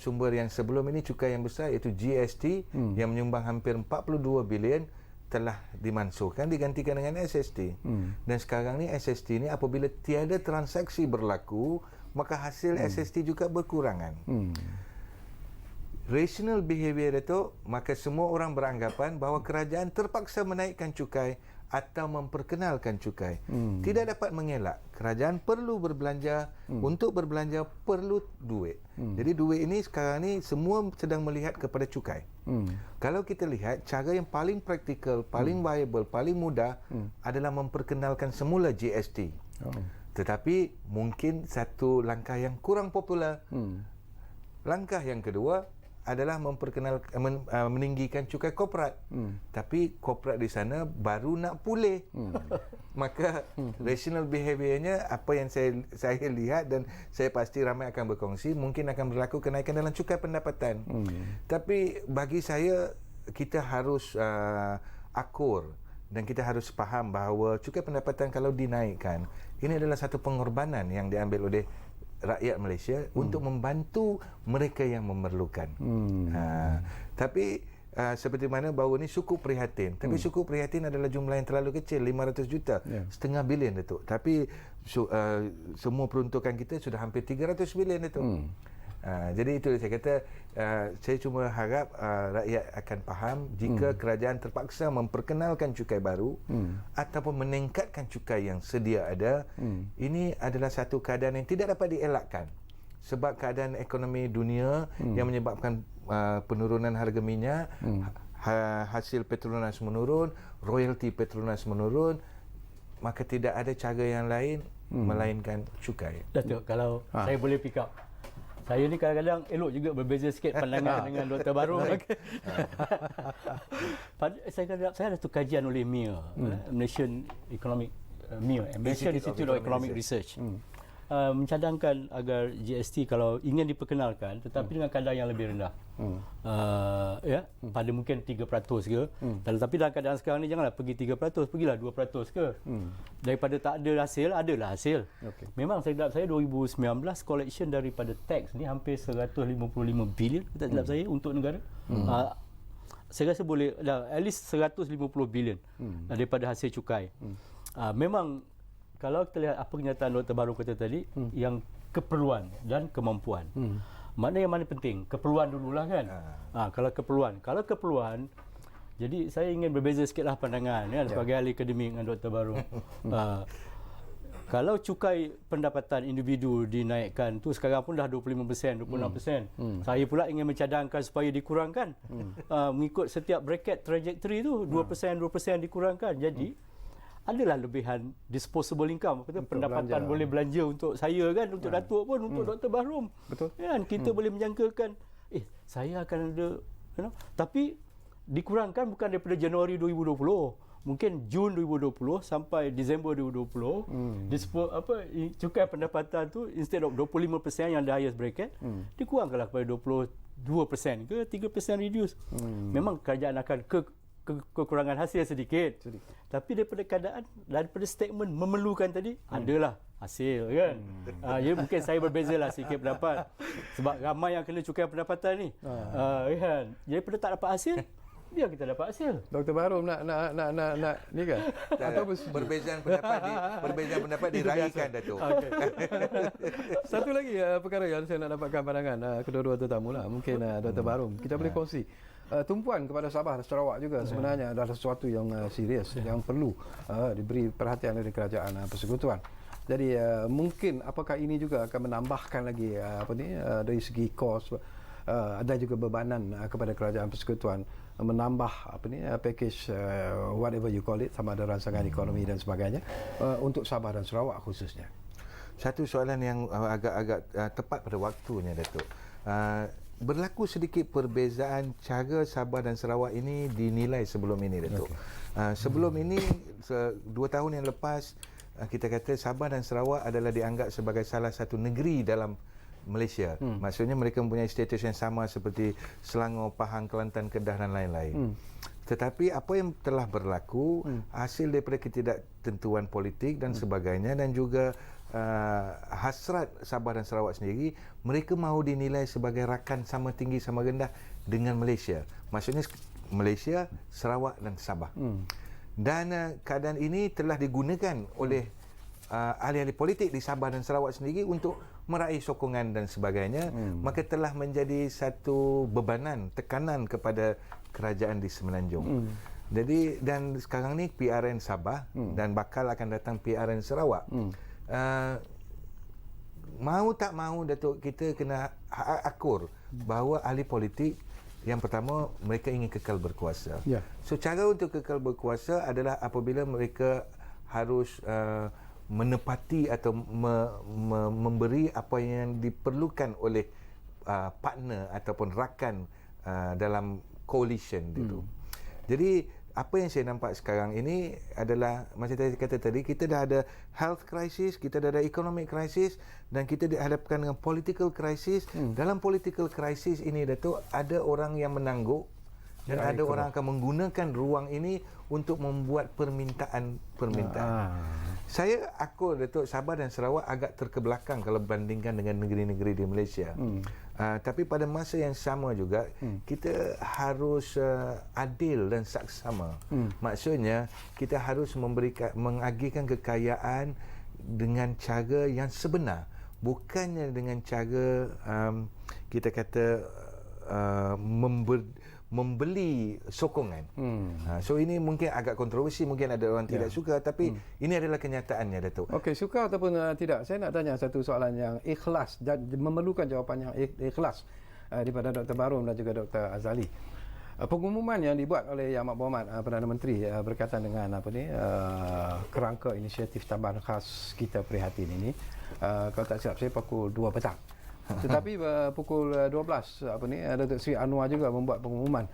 sumber yang sebelum ini cukai yang besar iaitu GST yang menyumbang hampir 42 bilion telah dimansuhkan, digantikan dengan SST. Dan sekarang ni SST ni apabila tiada transaksi berlaku, maka hasil SST juga berkurangan. Rational behavior itu, maka semua orang beranggapan bahawa kerajaan terpaksa menaikkan cukai atau memperkenalkan cukai. Tidak dapat mengelak. Kerajaan perlu berbelanja. Untuk berbelanja perlu duit. Jadi duit ini sekarang ni semua sedang melihat kepada cukai. Kalau kita lihat, cara yang paling praktikal, paling viable, paling mudah adalah memperkenalkan semula GST. Tetapi mungkin satu langkah yang kurang popular. Langkah yang kedua adalah meninggikan cukai korporat. Tapi korporat di sana baru nak pulih. Maka rational behaviournya, apa yang saya lihat dan saya pasti ramai akan berkongsi, mungkin akan berlaku kenaikan dalam cukai pendapatan. Tapi bagi saya, kita harus akur dan kita harus faham bahawa cukai pendapatan kalau dinaikkan, ini adalah satu pengorbanan yang diambil oleh rakyat Malaysia untuk membantu mereka yang memerlukan. Tapi seperti mana baru ni suku prihatin. Tapi suku prihatin adalah jumlah yang terlalu kecil, 500 juta, setengah bilion, Datuk. Tapi semua peruntukan kita sudah hampir 300 bilion, Datuk. Jadi itu saya kata, saya cuma harap rakyat akan faham jika kerajaan terpaksa memperkenalkan cukai baru ataupun meningkatkan cukai yang sedia ada, ini adalah satu keadaan yang tidak dapat dielakkan sebab keadaan ekonomi dunia yang menyebabkan penurunan harga minyak, hasil Petronas menurun, royalti Petronas menurun, maka tidak ada cara yang lain melainkan cukai. Datuk, kalau saya boleh pick up, saya ni kadang-kadang elok juga berbeza sikit pandangan dengan Dr. Barum. Saya ada tu kajian oleh MIA, Malaysian Economic MIA, Malaysian Institute of Economic Research. Mencadangkan agar GST kalau ingin diperkenalkan tetapi dengan kadar yang lebih rendah. Pada mungkin 3% ke. Tapi dalam keadaan sekarang ni janganlah pergi 3%, pergilah 2% ke. Daripada tak ada hasil, adalah hasil. Memang saya silap saya 2019 collection daripada tax ni hampir 155 bilion, tak silap saya, untuk negara. Saya rasa boleh at least 150 bilion daripada hasil cukai. Memang kalau kita lihat apa kenyataan Dr. Barum kata tadi, yang keperluan dan kemampuan. Mana yang mana penting? Keperluan dululah kan. Kalau keperluan, jadi saya ingin berbeza sikitlah pandangan sebagai ahli akademik dengan Dr. Barum. Kalau cukai pendapatan individu dinaikkan tu sekarang pun dah 25%, 26%. Saya pula ingin mencadangkan supaya dikurangkan. Mengikut setiap bracket trajectory tu 2% dikurangkan. Jadi adalah lebihan disposable income, pendapatan belanja. Boleh belanja untuk saya kan, untuk Datuk pun, untuk Dr. Barum. Betul. Kan kita boleh menjangkakan saya akan ada, tapi dikurangkan bukan daripada Januari 2020. Mungkin Jun 2020 sampai Disember 2020, cukai pendapatan tu instead of 25% yang the highest bracket, dikurangkanlah kepada 22% ke 3% reduce. Memang kerajaan akan kekurangan hasil sedikit. Tapi daripada statement memerlukan tadi, adalah hasil kan. Ya, mungkin saya berbezalah sikit pendapat sebab ramai yang kena cukai pendapatan ni. Kan. Daripada tak dapat hasil, biar kita dapat hasil. Dr. Barum nak ni kan? Atau perbezaan pendapat diraihkan, Datuk. Satu lagi perkara yang saya nak dapatkan pandangan kedua-dua tetamu lah. Mungkin Dr. Barum, kita boleh kongsi. Tumpuan kepada Sabah dan Sarawak juga sebenarnya adalah sesuatu yang serius, yang perlu diberi perhatian oleh kerajaan persekutuan. Jadi mungkin apakah ini juga akan menambahkan lagi dari segi kos, ada juga bebanan kepada kerajaan persekutuan menambah package whatever you call it, sama ada rancangan ekonomi dan sebagainya untuk Sabah dan Sarawak khususnya. Satu soalan yang agak tepat pada waktunya, Datuk. Berlaku sedikit perbezaan cara Sabah dan Sarawak ini dinilai sebelum ini, Datuk. Sebelum ini 2 tahun yang lepas, kita kata Sabah dan Sarawak adalah dianggap sebagai salah satu negeri dalam Malaysia. Maksudnya mereka mempunyai status yang sama seperti Selangor, Pahang, Kelantan, Kedah dan lain-lain. Tetapi apa yang telah berlaku hasil daripada ketidaktentuan politik dan sebagainya, dan juga hasrat Sabah dan Sarawak sendiri, mereka mahu dinilai sebagai rakan sama tinggi sama rendah dengan Malaysia. Maksudnya Malaysia, Sarawak dan Sabah. Dan keadaan ini telah digunakan oleh ahli-ahli politik di Sabah dan Sarawak sendiri untuk meraih sokongan dan sebagainya. Maka telah menjadi satu bebanan, tekanan kepada kerajaan di Semenanjung. Jadi, dan sekarang ni PRN Sabah dan bakal akan datang PRN Sarawak. Mau tak mau, Datuk, kita kena akur bahawa ahli politik, yang pertama, mereka ingin kekal berkuasa. So cara untuk kekal berkuasa adalah apabila mereka harus menepati atau memberi apa yang diperlukan oleh partner ataupun rakan dalam coalition itu. Jadi apa yang saya nampak sekarang ini adalah macam saya kata tadi, kita dah ada health crisis, kita dah ada economic crisis dan kita dihadapkan dengan political crisis. Dalam political crisis ini Datuk, ada orang yang menangguk dan ada orang akan menggunakan ruang ini untuk membuat permintaan. Saya Datuk, Sabah dan Sarawak agak terkebelakang kalau bandingkan dengan negeri-negeri di Malaysia. Tapi pada masa yang sama juga kita harus adil dan saksama. Maksudnya kita harus mengagihkan kekayaan dengan cara yang sebenar, bukannya dengan cara kita kata membeli sokongan. So ini mungkin agak kontroversi, mungkin ada orang tidak suka, tapi ini adalah kenyataannya, Datuk. Okey, suka ataupun tidak, saya nak tanya satu soalan yang ikhlas dan memerlukan jawapan yang ikhlas daripada Dr. Barum dan juga Dr. Azali. Pengumuman yang dibuat oleh Yang Amat Berhormat Perdana Menteri berkaitan dengan kerangka inisiatif tambahan khas Kita Prihatin ini, kalau tak silap saya pukul 2 petang. Tetapi pukul 12 Datuk Seri Anwar juga membuat pengumuman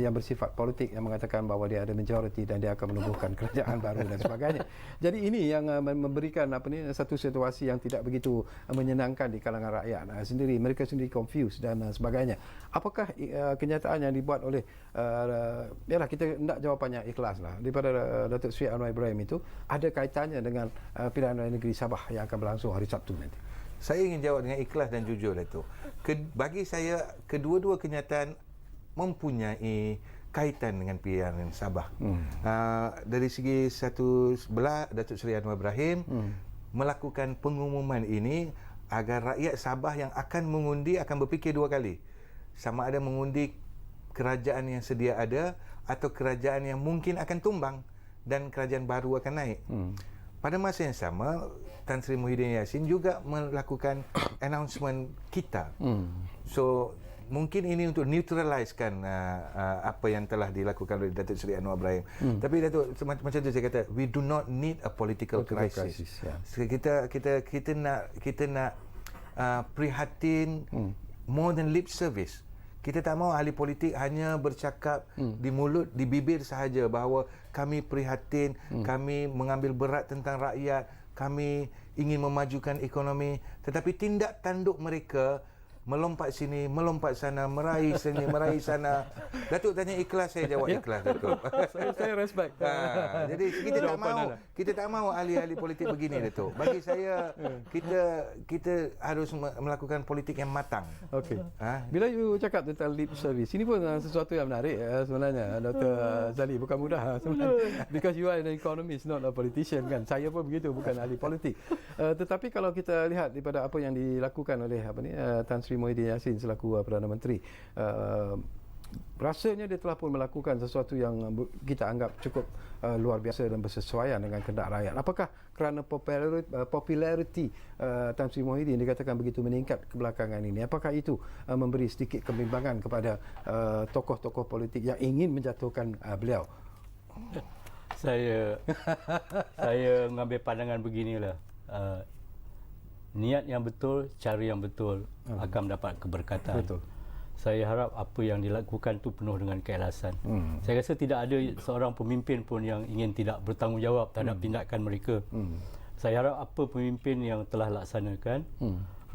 yang bersifat politik yang mengatakan bahawa dia ada majoriti dan dia akan menubuhkan kerajaan baru dan sebagainya. Jadi ini yang memberikan satu situasi yang tidak begitu menyenangkan di kalangan rakyat sendiri. Mereka sendiri confused dan sebagainya. Apakah kenyataan yang dibuat oleh yalah, kita nak jawapannya ikhlas lah daripada Datuk Seri Anwar Ibrahim itu ada kaitannya dengan pilihan raya negeri Sabah yang akan berlangsung hari Sabtu nanti? Saya ingin jawab dengan ikhlas dan jujur, Datuk. Bagi saya, kedua-dua kenyataan mempunyai kaitan dengan pilihan Sabah. Dari segi satu sebelah, Datuk Seri Anwar Ibrahim melakukan pengumuman ini agar rakyat Sabah yang akan mengundi akan berfikir dua kali. Sama ada mengundi kerajaan yang sedia ada atau kerajaan yang mungkin akan tumbang dan kerajaan baru akan naik. Pada masa yang sama, Tan Sri Muhyiddin Yassin juga melakukan announcement kita. So, mungkin ini untuk neutralisekan apa yang telah dilakukan oleh Datuk Seri Anwar Ibrahim. Tapi Datuk, macam tu saya kata, we do not need a political crisis. So, kita nak prihatin more than lip service. Kita tak mahu ahli politik hanya bercakap di mulut, di bibir sahaja bahawa kami prihatin, kami mengambil berat tentang rakyat, kami ingin memajukan ekonomi, tetapi tindak tanduk mereka melompat sini, melompat sana, meraih sini, meraih sana. Datuk tanya ikhlas, saya jawab ikhlas, Datuk. Saya respect. Jadi kita tak mahu ahli-ahli politik begini, Datuk. Bagi saya kita harus melakukan politik yang matang. Okey. Bila you cakap tentang lip service, ini pun sesuatu yang menarik sebenarnya, Dr. Zali, bukan mudah sebenarnya. Because you are an economist, not a politician kan. Saya pun begitu, bukan ahli politik. Tetapi kalau kita lihat daripada apa yang dilakukan oleh Tan Sri Muhyiddin Yassin selaku Perdana Menteri, rasanya dia telah pun melakukan sesuatu yang kita anggap cukup luar biasa dan bersesuaian dengan kehendak rakyat. Apakah kerana populariti Tan Sri Muhyiddin dikatakan begitu meningkat kebelakangan ini, apakah itu memberi sedikit kebimbangan kepada tokoh-tokoh politik yang ingin menjatuhkan beliau? Saya mengambil pandangan beginilah. Niat yang betul, cara yang betul akan mendapat keberkatan. Betul. Saya harap apa yang dilakukan itu penuh dengan keikhlasan. Saya rasa tidak ada seorang pemimpin pun yang ingin tidak bertanggungjawab terhadap tindakan mereka. Saya harap apa pemimpin yang telah laksanakan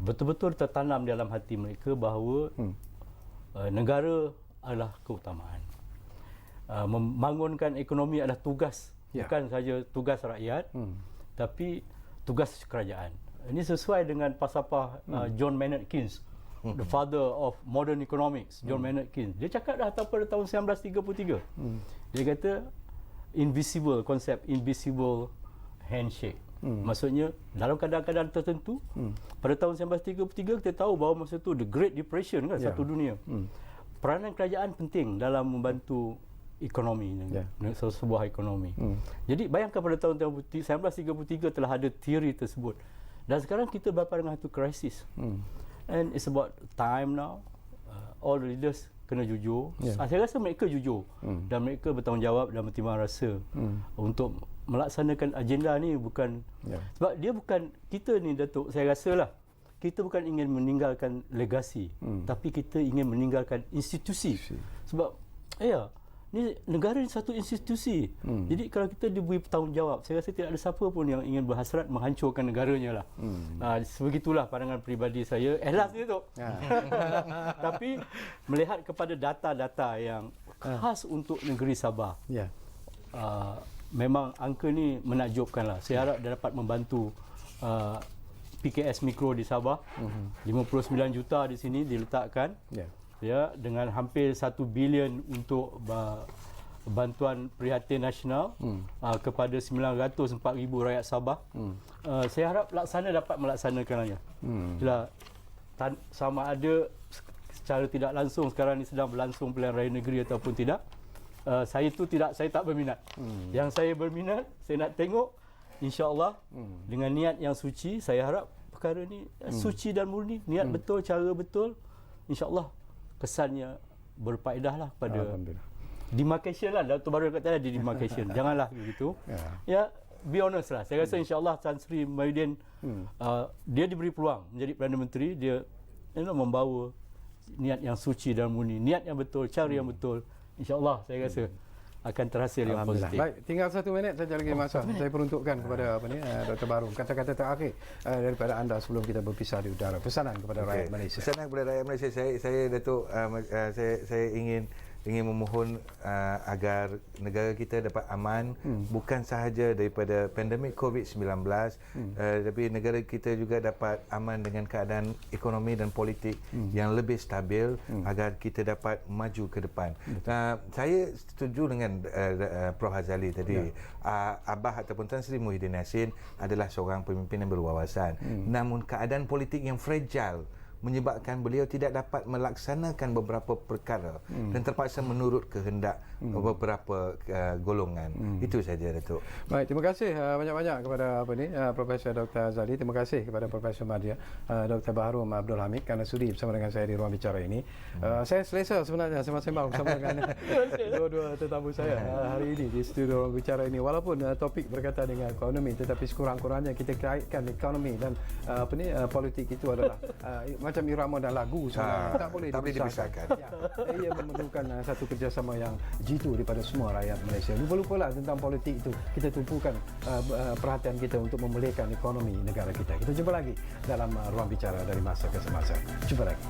betul-betul tertanam dalam hati mereka bahawa negara adalah keutamaan. Membangunkan ekonomi adalah tugas, bukan saja tugas rakyat, tapi tugas kerajaan. Ini sesuai dengan falsafah John Maynard Keynes, the father of modern economics. John Maynard Keynes, dia cakap dah pada tahun 1933. Dia kata konsep invisible handshake. Maksudnya dalam keadaan-keadaan tertentu, pada tahun 1933 kita tahu bahawa masa itu the Great Depression kan, satu dunia. Peranan kerajaan penting dalam membantu ekonomi, sebuah ekonomi. Jadi bayangkan pada tahun 1933 telah ada teori tersebut. Dan sekarang kita berhadapan dengan satu krisis. And it's about time now. All the leaders kena jujur. Saya rasa mereka jujur. Dan mereka bertanggungjawab dan bertimbang rasa untuk melaksanakan agenda ni bukan. Sebab dia bukan kita ni, Datuk, saya rasalah kita bukan ingin meninggalkan legasi, tapi kita ingin meninggalkan institusi. Sebab ni negara ni satu institusi. Jadi kalau kita diberi bertanggungjawab, saya rasa tidak ada siapa pun yang ingin berhasrat menghancurkan negaranya lah. Sebegitulah pandangan peribadi saya. Last dia tu. Tapi melihat kepada data-data yang khas untuk negeri Sabah, memang angka ni menakjubkan lah. Saya harap dia dapat membantu PKS Mikro di Sabah. 59 juta di sini diletakkan. Dengan hampir 1 bilion untuk bantuan prihatin nasional kepada 904,000 rakyat Sabah. Saya harap laksana dapat melaksanakannya. Sama ada secara tidak langsung sekarang ni sedang berlangsung pilihan raya negeri ataupun tidak, saya tak berminat. Yang saya berminat, saya nak tengok insya-Allah dengan niat yang suci. Saya harap perkara ni suci dan murni, niat betul, cara betul, insya-Allah kesannya berfaedah lah pada demarcation lah. Dr. Baharudin kata tadi demarcation. Janganlah begitu. Be honest lah. Saya rasa insya-Allah Tan Sri Mahyudin dia diberi peluang menjadi Perdana Menteri, dia membawa niat yang suci dan murni, niat yang betul, cara yang betul. Insya-Allah saya rasa akan terhasil yang positif. Baik, tinggal 1 minit saja lagi masa. Saya peruntukkan kepada Dr. Baharum. Kata-kata terakhir daripada anda sebelum kita berpisah di udara. Pesanan kepada rakyat Malaysia. Pesanan kepada rakyat Malaysia, saya Datuk, saya ingin memohon agar negara kita dapat aman, bukan sahaja daripada pandemik COVID-19, tapi negara kita juga dapat aman dengan keadaan ekonomi dan politik yang lebih stabil, agar kita dapat maju ke depan. Saya setuju dengan Prof Hazali tadi. Abah ataupun Tan Sri Muhyiddin Yassin adalah seorang pemimpin yang berwawasan, namun keadaan politik yang fragile menyebabkan beliau tidak dapat melaksanakan beberapa perkara dan terpaksa menurut kehendak beberapa golongan. Itu saja, Datuk. Baik, terima kasih banyak-banyak kepada Profesor Dr. Azali. Terima kasih kepada Profesor Madya, Dr. Baharum Abdul Hamid kerana sudi bersama dengan saya di ruang bicara ini. Saya selesa sebenarnya sembang-sembang bersama dengan dua-dua tetamu saya hari ini di studio ruang bicara ini. Walaupun topik berkaitan dengan ekonomi, tetapi sekurang-kurangnya kita kaitkan ekonomi dan politik itu adalah macam irama dan lagu sebenarnya. Tak boleh dipisahkan. Ia memerlukan satu kerjasama yang jitu daripada semua rakyat Malaysia. Lupa-lupalah tentang politik itu. Kita tumpukan perhatian kita untuk memulihkan ekonomi negara kita. Kita jumpa lagi dalam ruang bicara dari masa ke semasa. Jumpa lagi.